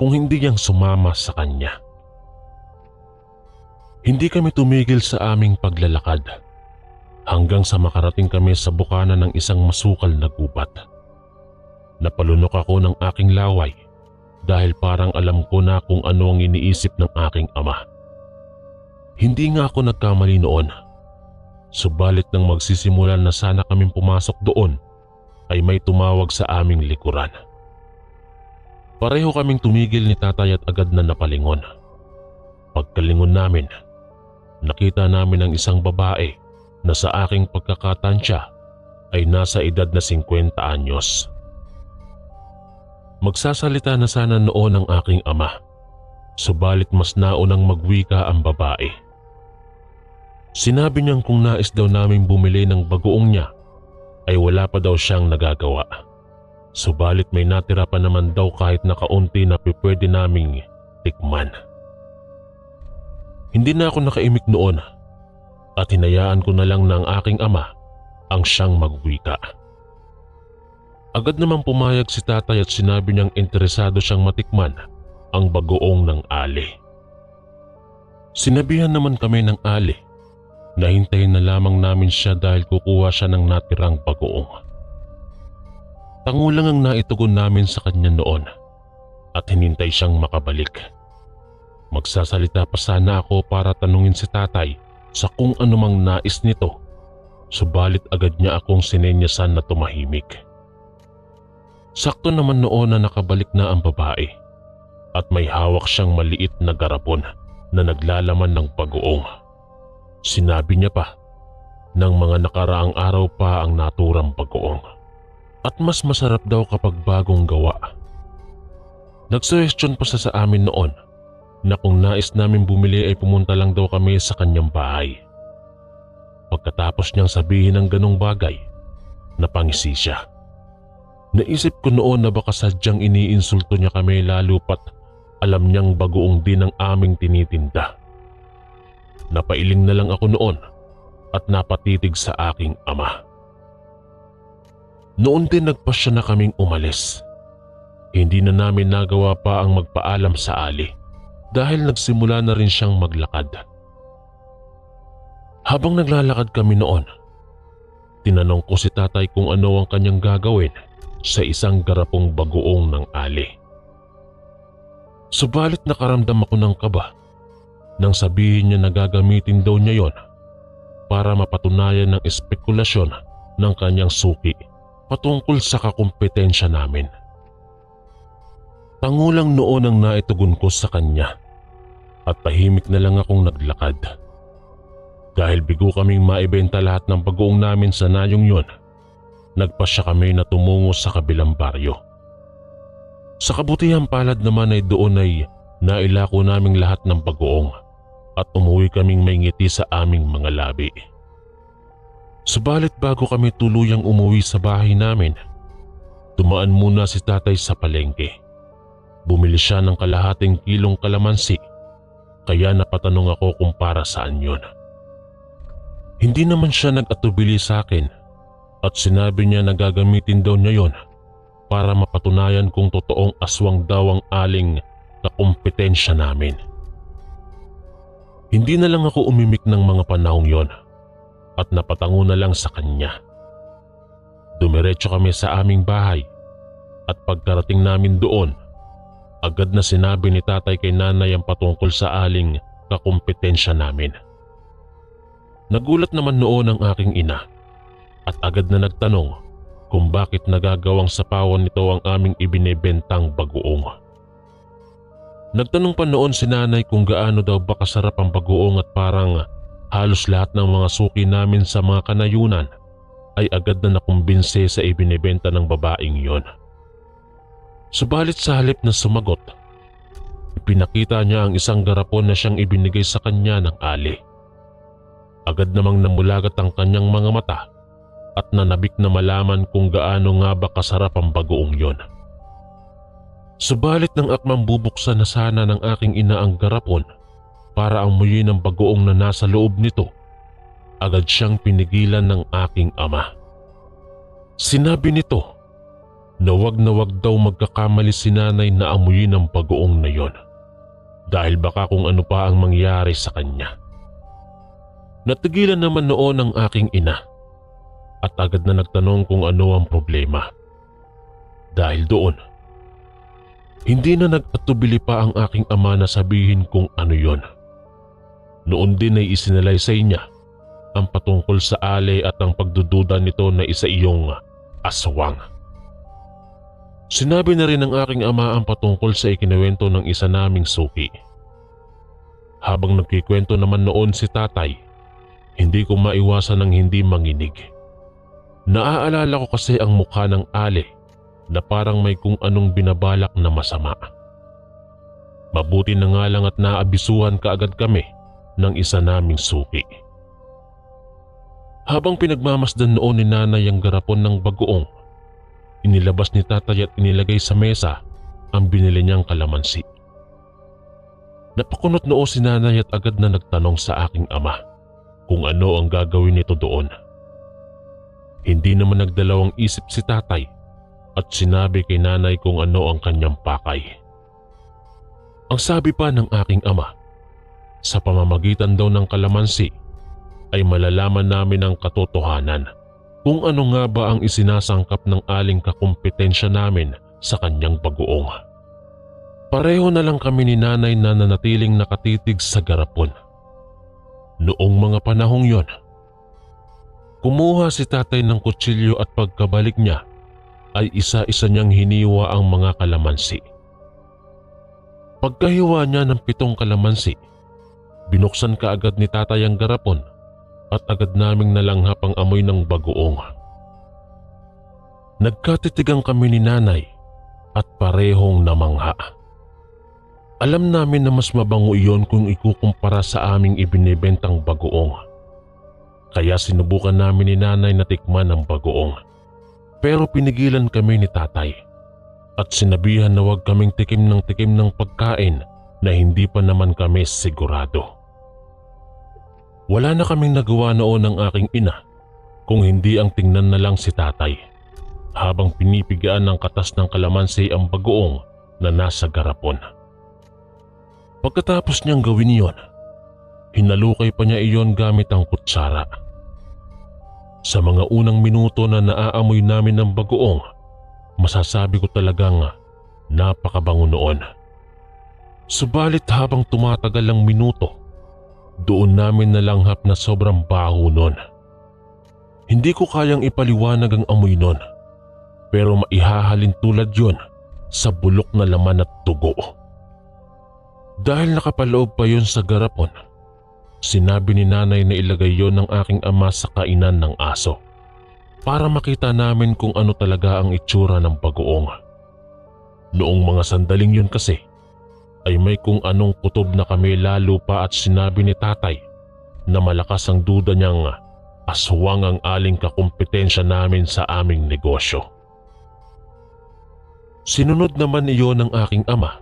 kung hindi yang sumama sa kanya. Hindi kami tumigil sa aming paglalakad hanggang sa makarating kami sa bukana ng isang masukal na gubat. Napalunok ako ng aking laway dahil parang alam ko na kung ano ang iniisip ng aking ama. Hindi nga ako nagkamali noon, subalit nang magsisimula na sana kaming pumasok doon ay may tumawag sa aming likuran. Pareho kaming tumigil ni tatay at agad na napalingon. Pagkalingon namin, nakita namin ang isang babae na sa aking pagkakatansya ay nasa edad na 50 anyos. Magsasalita na sana noon ang aking ama, subalit mas naunang magwika ang babae. Sinabi niyang kung nais daw naming bumili ng bagoong niya ay wala pa daw siyang nagagawa. Subalit may natira pa naman daw kahit na kaunti na pwede naming tikman. Hindi na ako nakaimik noon at hinayaan ko na lang ng aking ama ang siyang magwika. Agad namang pumayag si tatay at sinabi niyang interesado siyang matikman ang bagoong ng Ali. Sinabihan naman kami ng Ali na hintayin na lamang namin siya dahil kukuha siya ng natirang bagoong. Tango lang ang naitugon namin sa kanya noon at hinintay siyang makabalik. Magsasalita pa sana ako para tanungin si tatay sa kung anumang nais nito, subalit agad niya akong sinenyasan na tumahimik. Sakto naman noon na nakabalik na ang babae at may hawak siyang maliit na garapon na naglalaman ng bagoong. Sinabi niya pa ng mga nakaraang araw pa ang naturang bagoong at mas masarap daw kapag bagong gawa. Nagsuhestyon pa sa amin noon na kung nais namin bumili ay pumunta lang daw kami sa kanyang bahay. Pagkatapos niyang sabihin ng ganong bagay, napangisi siya. Naisip ko noon na baka sadyang iniinsulto niya kami lalo pat alam niyang bagoong din ang aming tinitinda. Napailing na lang ako noon at napatitig sa aking ama. Noon din nagpasya na kaming umalis. Hindi na namin nagawa pa ang magpaalam sa Ali dahil nagsimula na rin siyang maglakad. Habang naglalakad kami noon, tinanong ko si tatay kung ano ang kanyang gagawin sa isang garapong bagoong ng Ali. Subalit nakaramdam ako ng kaba nang sabihin niya na gagamitin daw niya yon para mapatunayan ng espekulasyon ng kanyang suki patungkol sa kakumpetensya namin. Tangulang noon ang naitugon ko sa kanya at tahimik na lang akong naglakad. Dahil bigo kaming maibenta lahat ng bagoong namin sa nayong yon, nagpasya kami na tumungo sa kabilang baryo. Sa kabutihang palad naman ay doon ay nailako naming lahat ng bagoong at umuwi kaming may ngiti sa aming mga labi. Subalit bago kami tuluyang umuwi sa bahay namin, dumaan muna si tatay sa palengke. Bumili siya ng kalahating kilong kalamansi, kaya napatanong ako kung para saan yun. Hindi naman siya nag-atubili sa akin at sinabi niya na gagamitin daw niya yon para mapatunayan kung totoong aswang daw ang aling kakumpetensya namin. Hindi na lang ako umimik ng mga panahong yon at napatango na lang sa kanya. Dumiretso kami sa aming bahay at pagkarating namin doon, agad na sinabi ni tatay kay nanay ang patungkol sa aling kakumpetensya namin. Nagulat naman noon ang aking ina at agad na nagtanong kung bakit nagagawang sapawan nito ang aming ibinebentang bagoong. Nagtanong pa noon si nanay kung gaano daw ba kasarap ang bagoong at parang halos lahat ng mga suki namin sa mga kanayunan ay agad na nakumbinse sa ibinebenta ng babaeng yon. Subalit sa halip na sumagot, ipinakita niya ang isang garapon na siyang ibinigay sa kanya ng ali. Agad namang namulagat ang kanyang mga mata at nanabik na malaman kung gaano nga ba kasarap ang bagoong yon. Subalit nang akmang bubuksan na sana ng aking ina ang garapon para amuyin ang bagoong na nasa loob nito, agad siyang pinigilan ng aking ama. Sinabi nito na wag daw magkakamali si nanay na amuyin ang bagoong na yon dahil baka kung ano pa ang mangyari sa kanya. Natigilan naman noon ang aking ina at agad na nagtanong kung ano ang problema. Dahil doon, hindi na nag-atubili pa ang aking ama na sabihin kung ano yon. Noon din ay isinalaysay niya ang patungkol sa ali at ang pagdududa nito na isa iyong aswang. Sinabi na rin ng aking ama ang patungkol sa ikinuwento ng isa naming suki. Habang nagkikwento naman noon si tatay, hindi ko maiwasan ng hindi manginig. Naaalala ko kasi ang mukha ng ali na parang may kung anong binabalak na masama. Mabuti na nga lang at naabisuhan kaagad kami ng isa naming suki. Habang pinagmamasdan noon ni nanay ang garapon ng bagoong, inilabas ni tatay at inilagay sa mesa ang binili niyang kalamansi. Napakunot noo si nanay at agad na nagtanong sa aking ama kung ano ang gagawin nito doon. Hindi naman nagdalawang isip si tatay at sinabi kay nanay kung ano ang kanyang pakay. Ang sabi pa ng aking ama, sa pamamagitan daw ng kalamansi ay malalaman namin ang katotohanan kung ano nga ba ang isinasangkap ng aling kakumpetensya namin sa kanyang bagoong. Pareho na lang kami ni nanay na nanatiling nakatitig sa garapon. Noong mga panahong yon, kumuha si tatay ng kutsilyo at pagkabalik niya ay isa-isa niyang hiniwa ang mga kalamansi. Pagkahiwa niya ng 7 kalamansi, binuksan kaagad ni tatay ang garapon at agad naming nalanghap ang amoy ng bagoong. Nagkatitigang kami ni nanay at parehong namangha. Alam namin na mas mabango iyon kung ikukumpara sa aming ibinebentang bagoong. Kaya sinubukan namin ni nanay na tikman ang bagoong. Pero pinigilan kami ni tatay at sinabihan na huwag kaming tikim ng pagkain na hindi pa naman kami sigurado. Wala na kaming nagawa noon ng aking ina kung hindi ang tingnan na lang si tatay habang pinipigaan ng katas ng kalamansi ang bagoong na nasa garapon. Pagkatapos niyang gawin iyon, hinalukay pa niya iyon gamit ang kutsara. Sa mga unang minuto na naaamoy namin ng bagoong, masasabi ko talagang napakabango noon. Subalit habang tumatagal ang minuto, doon namin nalanghap na sobrang baho noon. Hindi ko kayang ipaliwanag ang amoy noon, pero maihahalin tulad yon sa bulok na laman at dugo. Dahil nakapaloob pa yon sa garapon, sinabi ni nanay na ilagay yon ng aking ama sa kainan ng aso para makita namin kung ano talaga ang itsura ng bagoong. Noong mga sandaling yun kasi ay may kung anong kutob na kami lalo pa at sinabi ni tatay na malakas ang duda niyang aswang ang aling kakumpetensya namin sa aming negosyo. Sinunod naman iyon ng aking ama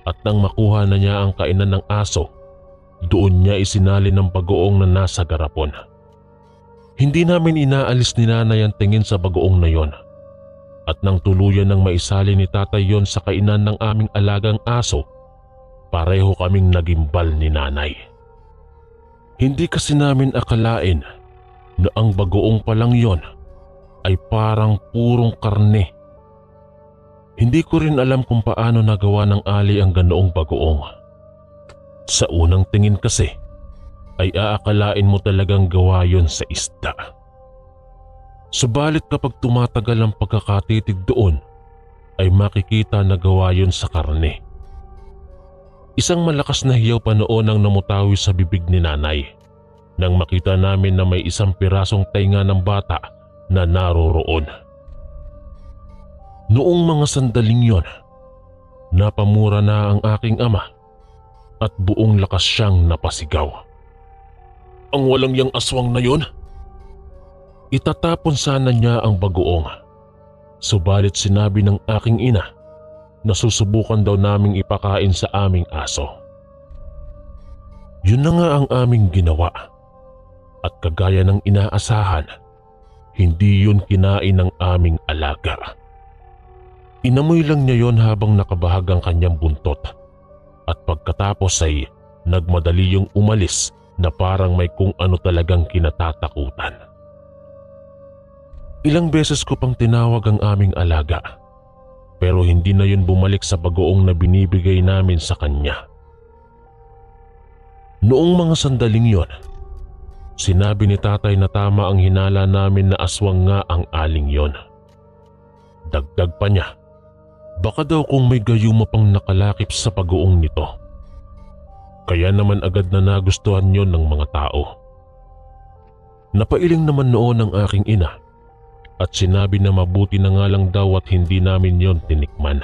at nang makuha na niya ang kainan ng aso, doon niya isinali ng bagoong na nasa garapon. Hindi namin inaalis ni nanay ang tingin sa bagoong na yon at nang tuluyan ng maisali ni tatay yon sa kainan ng aming alagang aso, pareho kaming nagimbal ni nanay. Hindi kasi namin akalain na ang bagoong palang yon ay parang purong karne. Hindi ko rin alam kung paano nagawa ng ali ang ganoong bagoong. Sa unang tingin kasi ay aakalain mo talagang gawa yon sa isda. Subalit kapag tumatagal ang pagkakatitig doon ay makikita na gawa yon sa karne. Isang malakas na hiyaw pa noon ang namutawi sa bibig ni nanay nang makita namin na may isang pirasong tainga ng bata na naroroon. Noong mga sandaling yon, napamura na ang aking ama at buong lakas siyang napasigaw. Ang walang yang aswang na yon? Itatapon sana niya ang bagoong. Subalit sinabi ng aking ina na susubukan daw naming ipakain sa aming aso. Yun na nga ang aming ginawa. At kagaya ng inaasahan, hindi yun kinain ng aming alaga. Inamoy lang niya yon habang nakabahag ang kanyang buntot at pagkatapos ay nagmadali yung umalis na parang may kung ano talagang kinatatakutan. Ilang beses ko pang tinawag ang aming alaga pero hindi na yun bumalik sa bagoong na binibigay namin sa kanya. Noong mga sandaling yon, sinabi ni tatay na tama ang hinala namin na aswang nga ang aling yon. Dagdag pa niya, baka daw kung may gayuma pang nakalakip sa bagoong nito. Kaya naman agad na nagustuhan yon ng mga tao. Napailing naman noon ang aking ina at sinabi na mabuti na nga lang daw at hindi namin yon tinikman.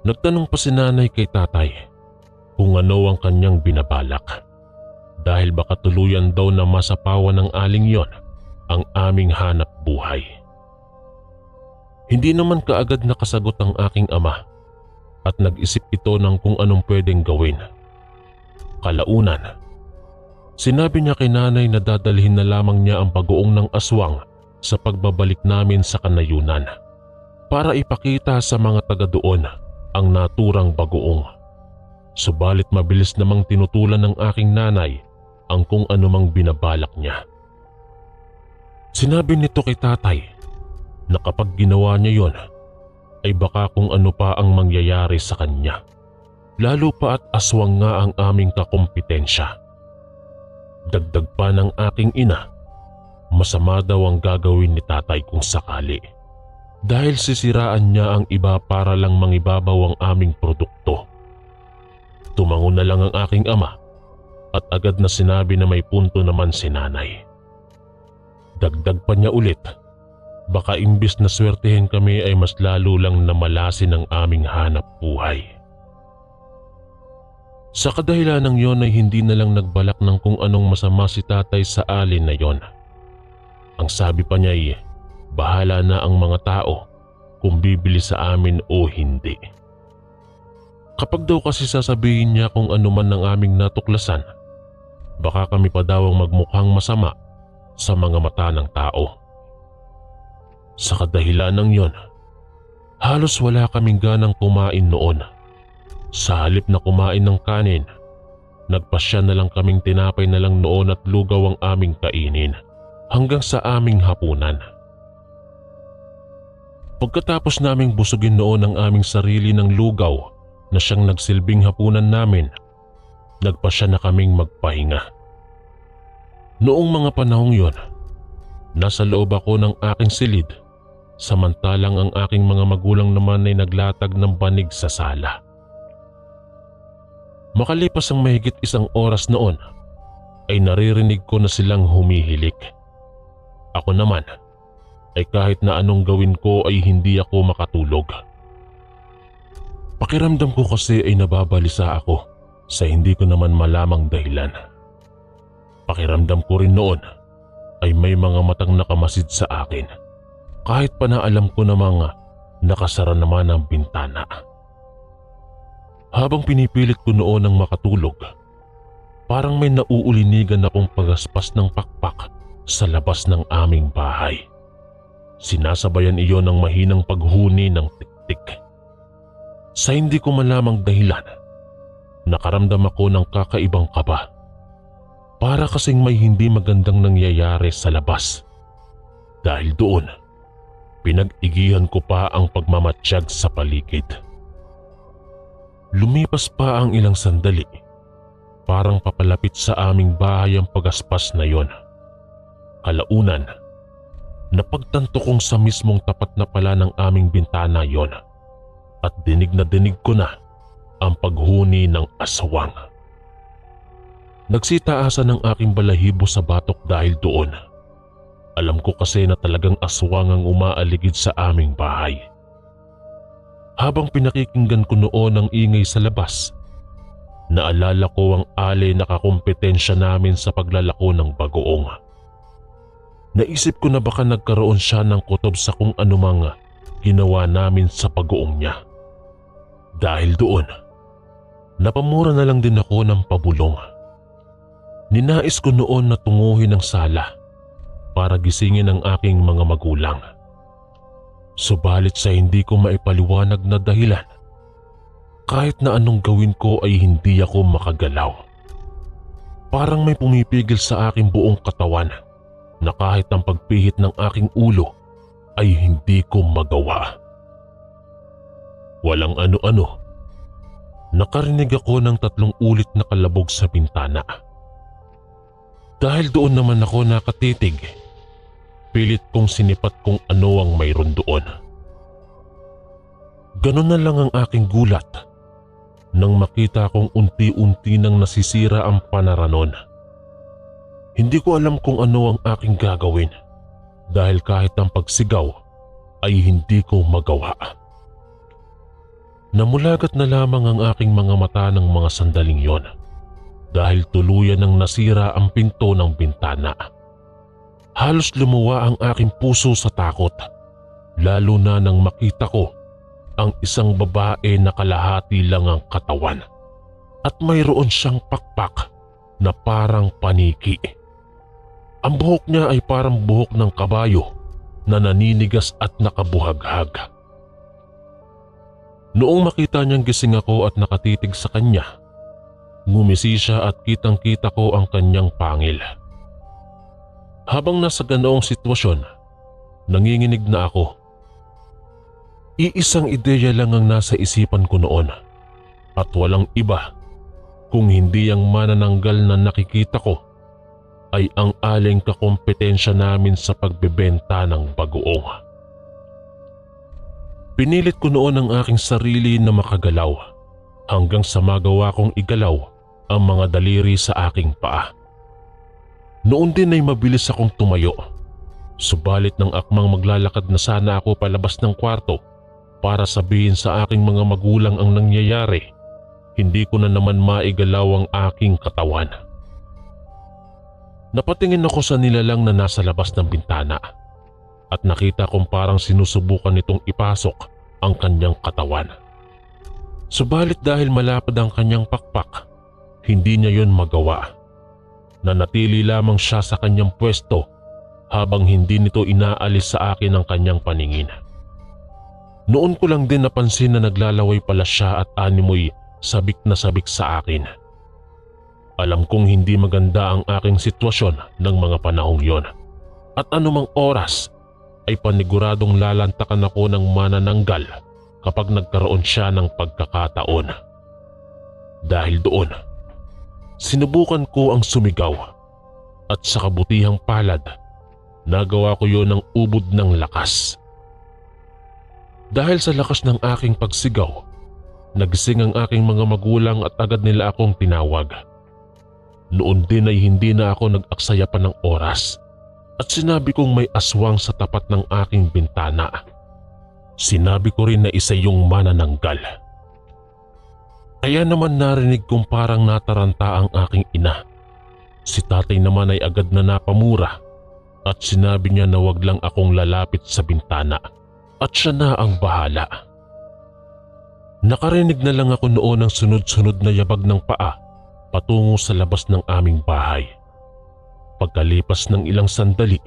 Nagtanong pa si nanay kay tatay kung ano ang kanyang binabalak dahil baka tuluyan daw na masapawan ng aling yon ang aming hanap buhay. Hindi naman kaagad nakasagot ang aking ama at nag-isip ito ng kung anong pwedeng gawin. Kalaunan, sinabi niya kay nanay na dadalhin na lamang niya ang bagoong ng aswang sa pagbabalik namin sa kanayunan para ipakita sa mga taga doon ang naturang bagoong. Subalit mabilis namang tinutulan ng aking nanay ang kung anumang binabalak niya. Sinabi nito kay tatay na kapag ginawa niya yon ay baka kung ano pa ang mangyayari sa kanya. Lalo pa at aswang nga ang aming kakumpetensya. Dagdag pa ng aking ina, masama daw ang gagawin ni tatay kung sakali. Dahil sisiraan niya ang iba para lang mangibabaw ang aming produkto. Tumango na lang ang aking ama at agad na sinabi na may punto naman si nanay. Dagdag pa niya ulit, baka imbis na swertehin kami ay mas lalo lang namalasin ang aming hanap buhay. Sa kadahilanang yon ay hindi na lang nagbalak ng kung anong masama si tatay sa alin na yon. Ang sabi pa niya ay bahala na ang mga tao kung bibili sa amin o hindi. Kapag daw kasi sasabihin niya kung ano man ang aming natuklasan, baka kami pa daw ang magmukhang masama sa mga mata ng tao. Sa kadahilanang yon, halos wala kaming ganang kumain noon. Sa halip na kumain ng kanin, nagpasya na lang kaming tinapay na lang noon at lugaw ang aming kainin hanggang sa aming hapunan. Pagkatapos naming busugin noon ang aming sarili ng lugaw na siyang nagsilbing hapunan namin, nagpasya na kaming magpahinga. Noong mga panahong yon, nasa loob ako ng aking silid, samantalang ang aking mga magulang naman ay naglatag ng banig sa sala. Makalipas ang mahigit 1 oras noon, ay naririnig ko na silang humihilik. Ako naman ay kahit na anong gawin ko ay hindi ako makatulog Pakiramdam ko kasi ay nababalisa ako sa hindi ko naman malamang dahilan. Pakiramdam ko rin noon ay may mga matang nakamasid sa akin kahit pa na alam ko namang nakasara naman ang bintana. Habang pinipilit ko noon ang makatulog, parang may nauulinigan akong pagaspas ng pakpak sa labas ng aming bahay. Sinasabayan iyon ng mahinang paghuni ng tiktik. Sa hindi ko malamang dahilan, nakaramdam ako ng kakaibang kaba. Para kasing may hindi magandang nangyayari sa labas. Dahil doon, pinag-igihan ko pa ang pagmamatsyag sa paligid. Lumipas pa ang ilang sandali. Parang papalapit sa aming bahay ang pagaspas na yon. Kalaunan, napagtanto kong sa mismong tapat na pala ng aming bintana yon at dinig na dinig ko na ang paghuni ng aswang. Nagsitaasan ang aking balahibo sa batok dahil doon. Alam ko kasi na talagang aswang ang umaaligid sa aming bahay. Habang pinakikinggan ko noon ang ingay sa labas, naalala ko ang alay na kakumpetensya namin sa paglalako ng bagoong. Naisip ko na baka nagkaroon siya ng kutob sa kung anumang ginawa namin sa bagoong niya. Dahil doon, napamura na lang din ako ng pabulong. Ninais ko noon na tunguhin ang sala para gisingin ang aking mga magulang. Subalit sa hindi ko maipaliwanag na dahilan, kahit na anong gawin ko ay hindi ako makagalaw. Parang may pumipigil sa aking buong katawan na kahit ang pagpihit ng aking ulo ay hindi ko magawa. Walang ano-ano, nakarinig ako ng 3 ulit na kalabog sa bintana. Dahil doon naman ako nakatitig, pilit kong sinipat kung ano ang mayroon doon. Ganun na lang ang aking gulat nang makita kong unti-unti nang nasisira ang panaranon. Hindi ko alam kung ano ang aking gagawin dahil kahit ang pagsigaw ay hindi ko magawa. Namulagat na lamang ang aking mga mata ng mga sandaling yon dahil tuluyan nang nasira ang pinto ng bintana. Halos lumuwa ang aking puso sa takot, lalo na nang makita ko ang isang babae na kalahati lang ang katawan at mayroon siyang pakpak na parang paniki. Ang buhok niya ay parang buhok ng kabayo na naninigas at nakabuhaghag. Noong makita niyang gising ako at nakatitig sa kanya, ngumisi siya at kitang-kita ko ang kanyang pangil. Habang nasa ganoong sitwasyon, nanginginig na ako. Iisang ideya lang ang nasa isipan ko noon at walang iba kung hindi ang manananggal na nakikita ko ay ang aling kakompetensya namin sa pagbebenta ng bagoong. Pinilit ko noon ang aking sarili na makagalaw hanggang sa magawa kong igalaw ang mga daliri sa aking paa. Noon din ay mabilis akong tumayo, subalit nang akmang maglalakad na sana ako palabas ng kwarto para sabihin sa aking mga magulang ang nangyayari, hindi ko na naman maigalaw ang aking katawan. Napatingin ako sa nilalang na nasa labas ng bintana at nakita kong parang sinusubukan nitong ipasok ang kanyang katawan. Subalit dahil malapad ang kanyang pakpak, hindi niya yon magawa. Nanatili lamang siya sa kanyang pwesto habang hindi nito inaalis sa akin ang kanyang paningin. Noon ko lang din napansin na naglalaway pala siya at animoy sabik na sabik sa akin. Alam kong hindi maganda ang aking sitwasyon ng mga panahong yon at anumang oras ay paniguradong lalantakan ako ng manananggal kapag nagkaroon siya ng pagkakataon. Dahil doon, sinubukan ko ang sumigaw at sa kabutihang palad, nagawa ko yon ng ubod ng lakas. Dahil sa lakas ng aking pagsigaw, nagising ang aking mga magulang at agad nila akong tinawag. Noon din ay hindi na ako nag-aksaya pa ng oras at sinabi kong may aswang sa tapat ng aking bintana. Sinabi ko rin na isa yung manananggal. Kaya naman narinig kong parang nataranta ang aking ina. Si tatay naman ay agad na napamura at sinabi niya na wag lang akong lalapit sa bintana at siya na ang bahala. Nakarinig na lang ako noon ng sunod-sunod na yabag ng paa patungo sa labas ng aming bahay. Pagkalipas ng ilang sandali,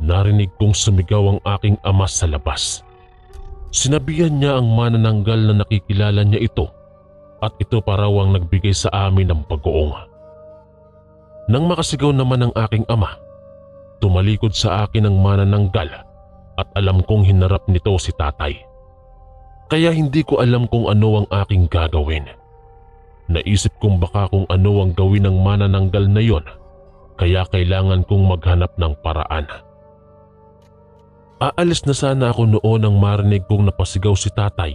narinig kong sumigaw ang aking ama sa labas. Sinabihan niya ang manananggal na nakikilala niya ito at ito pa raw ang nagbigay sa amin ng bagoong. Nang makasigaw naman ang aking ama, tumalikod sa akin ang manananggal at alam kong hinarap nito si tatay. Kaya hindi ko alam kung ano ang aking gagawin. Naisip kong baka kung ano ang gawin ng manananggal na yon, kaya kailangan kong maghanap ng paraan. Aalis na sana ako noon nang marinig kong napasigaw si tatay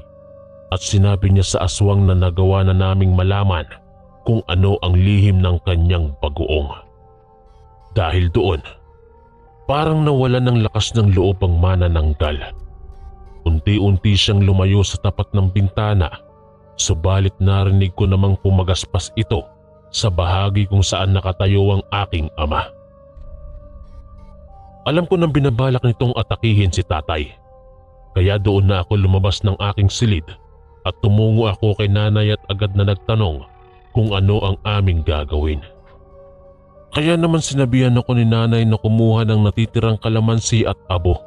at sinabi niya sa aswang na nagawa na naming malaman kung ano ang lihim ng kanyang bagoong. Dahil doon, parang nawala ng lakas ng loob ang manananggal. Unti-unti siyang lumayo sa tapat ng bintana, subalit narinig ko namang pumagaspas ito sa bahagi kung saan nakatayo ang aking ama. Alam ko nang binabalak nitong atakihin si tatay, kaya doon na ako lumabas ng aking silid at tumungo ako kay nanay at agad na nagtanong kung ano ang aming gagawin. Kaya naman sinabihan ako ni nanay na kumuha ng natitirang kalamansi at abo.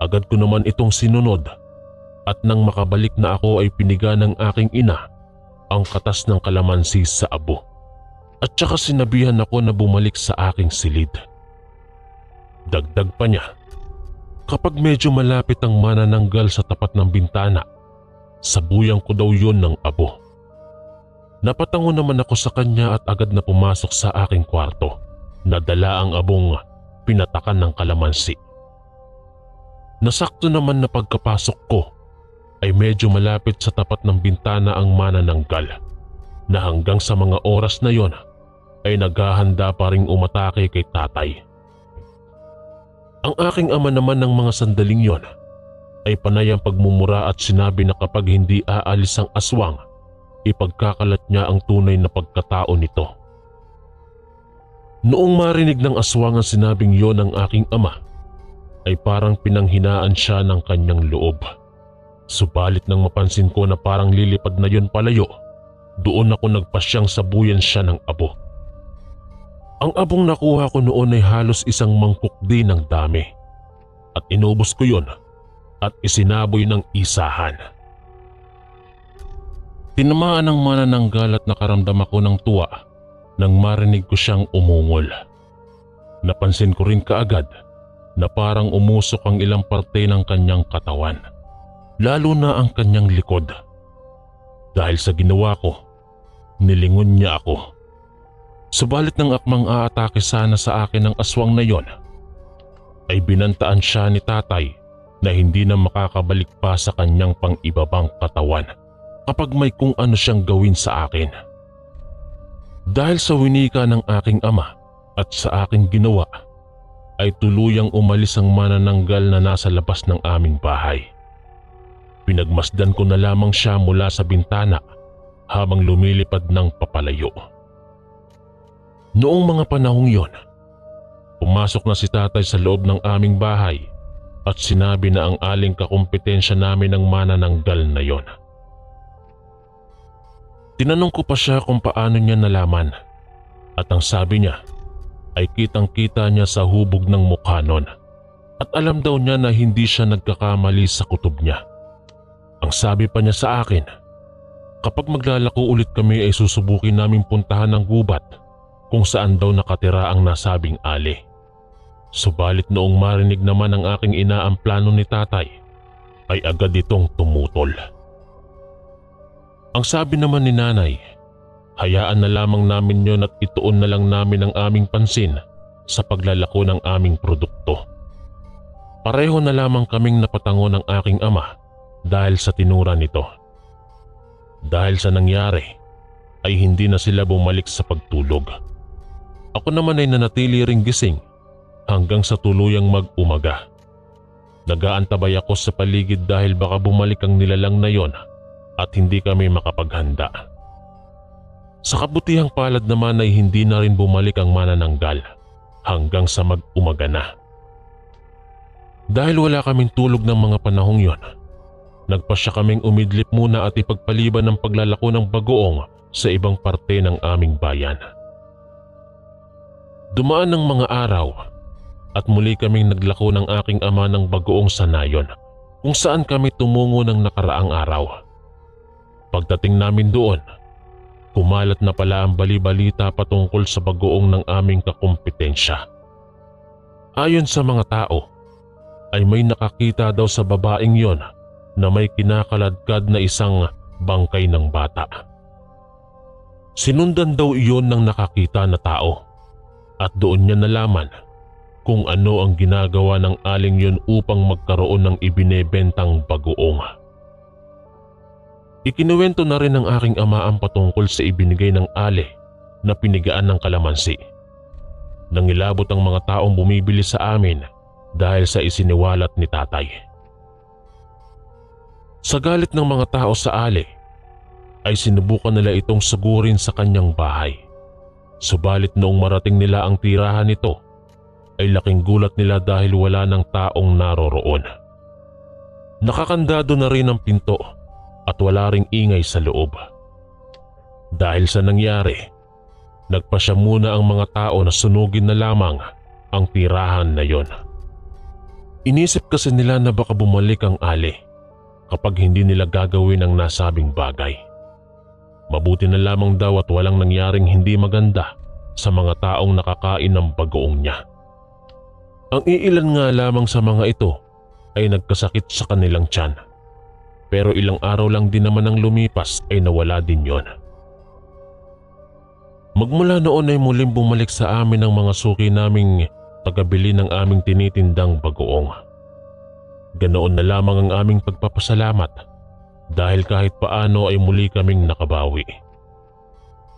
Agad ko naman itong sinunod at nang makabalik na ako ay piniga ng aking ina ang katas ng kalamansi sa abo. At saka sinabihan ako na bumalik sa aking silid. Dagdag pa niya, kapag medyo malapit ang manananggal sa tapat ng bintana, sabuyang ko daw yun ng abo. Napatango naman ako sa kanya at agad na pumasok sa aking kwarto na dala ang abong pinatakan ng kalamansi. Nasakto naman na pagkapasok ko ay medyo malapit sa tapat ng bintana ang manananggal na hanggang sa mga oras na yon ay naghahanda pa ring umatake kay tatay. Ang aking ama naman ng mga sandaling yon ay panay ang pagmumura at sinabi na kapag hindi aalis ang aswang, ipagkakalat niya ang tunay na pagkatao nito. Noong marinig ng aswang ang sinabing yon ng aking ama, ay parang pinanghinaan siya ng kanyang loob. Subalit nang mapansin ko na parang lilipad na yon palayo, doon ako nagpasyang sabuyan siya ng abo. Ang abong nakuha ko noon ay halos isang mangkok din ng dami at inubos ko yon at isinaboy ng isahan. Tinamaan ng manananggal at nakaramdam ako ng tuwa nang marinig ko siyang umungol. Napansin ko rin kaagad na parang umusok ang ilang parte ng kanyang katawan, lalo na ang kanyang likod. Dahil sa ginawa ko, nilingon niya ako. Subalit nang akmang aatake sana sa akin ng aswang na yon, ay binantaan siya ni tatay na hindi na makakabalik pa sa kanyang pang-ibabang katawan kapag may kung ano siyang gawin sa akin. Dahil sa winika ng aking ama at sa aking ginawa, ay tuluyang umalis ang manananggal na nasa labas ng aming bahay. Pinagmasdan ko na lamang siya mula sa bintana habang lumilipad ng papalayo. Noong mga panahong yon, pumasok na si tatay sa loob ng aming bahay at sinabi na ang aling kakumpetensya namin ng manananggal na yon. Tinanong ko pa siya kung paano niya nalaman at ang sabi niya ay kitang-kita niya sa hubog ng mukha nun at alam daw niya na hindi siya nagkakamali sa kutob niya. Ang sabi pa niya sa akin, kapag maglalako ulit kami ay susubukin namin puntahan ng gubat kung saan daw nakatira ang nasabing ali. Subalit noong marinig naman ng aking ina ang plano ni tatay, ay agad itong tumutol. Ang sabi naman ni nanay, hayaan na lamang namin yon at ituon na lang namin ang aming pansin sa paglalako ng aming produkto. Pareho na lamang kaming napatango ng aking ama dahil sa tinura nito. Dahil sa nangyari, ay hindi na sila bumalik sa pagtulog. Ako naman ay nanatili ring gising hanggang sa tuluyang mag-umaga. Nag-aantabay ako sa paligid dahil baka bumalik ang nilalang na yon at hindi kami makapaghanda. Sa kabutihang palad naman ay hindi na rin bumalik ang manananggal hanggang sa mag-umaga na. Dahil wala kaming tulog ng mga panahong yon, nagpasya kaming umidlip muna at ipagpaliban ng paglalako ng bagoong sa ibang parte ng aming bayan. Dumaan ng mga araw at muli kaming naglako ng aking ama ng bagoong sa nayon kung saan kami tumungo ng nakaraang araw. Pagdating namin doon, kumalat na pala ang bali-balita patungkol sa bagoong ng aming kakumpetensya. Ayon sa mga tao, ay may nakakita daw sa babaeng yon na may kinakaladkad na isang bangkay ng bata. Sinundan daw iyon ng nakakita na tao at doon niya nalaman kung ano ang ginagawa ng aling yon upang magkaroon ng ibinebentang bagoong. Ikinuwento na rin ng aking ama ang patungkol sa ibinigay ng ale na pinigaan ng kalamansi. Nangilabot ang mga taong bumibili sa amin dahil sa isiniwalat ni tatay. Sa galit ng mga tao sa ale, ay sinubukan nila itong sugurin sa kanyang bahay. Subalit noong marating nila ang tirahan nito, ay laking gulat nila dahil wala ng taong naroroon. Nakakandado na rin ang pinto at wala ring ingay sa loob. Dahil sa nangyari, nagpasya muna ang mga tao na sunugin na lamang ang tirahan na yon. Inisip kasi nila na baka bumalik ang ale kapag hindi nila gagawin ang nasabing bagay. Mabuti na lamang daw at walang nangyaring hindi maganda sa mga taong nakakain ng bagoong niya. Ang iilan nga lamang sa mga ito ay nagkasakit sa kanilang tiyan. Pero ilang araw lang din naman ang lumipas ay nawala din yon. Magmula noon ay muling bumalik sa amin ang mga suki naming tagabili ng aming tinitindang bagoong. Ganoon na lamang ang aming pagpapasalamat dahil kahit paano ay muli kaming nakabawi.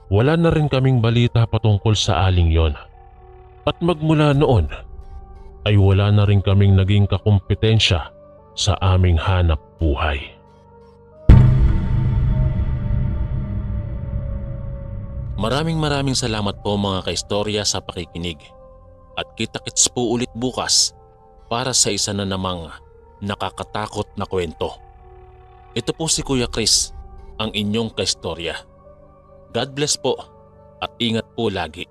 Wala na rin kaming balita patungkol sa aling yon. At magmula noon ay wala na rin kaming naging kakumpetensya sa aming hanap buhay. Maraming salamat po mga kaistorya sa pakikinig at kita-kits po ulit bukas para sa isa na namang nakakatakot na kwento. Ito po si Kuya Chris, ang inyong kaistorya. God bless po at ingat po lagi.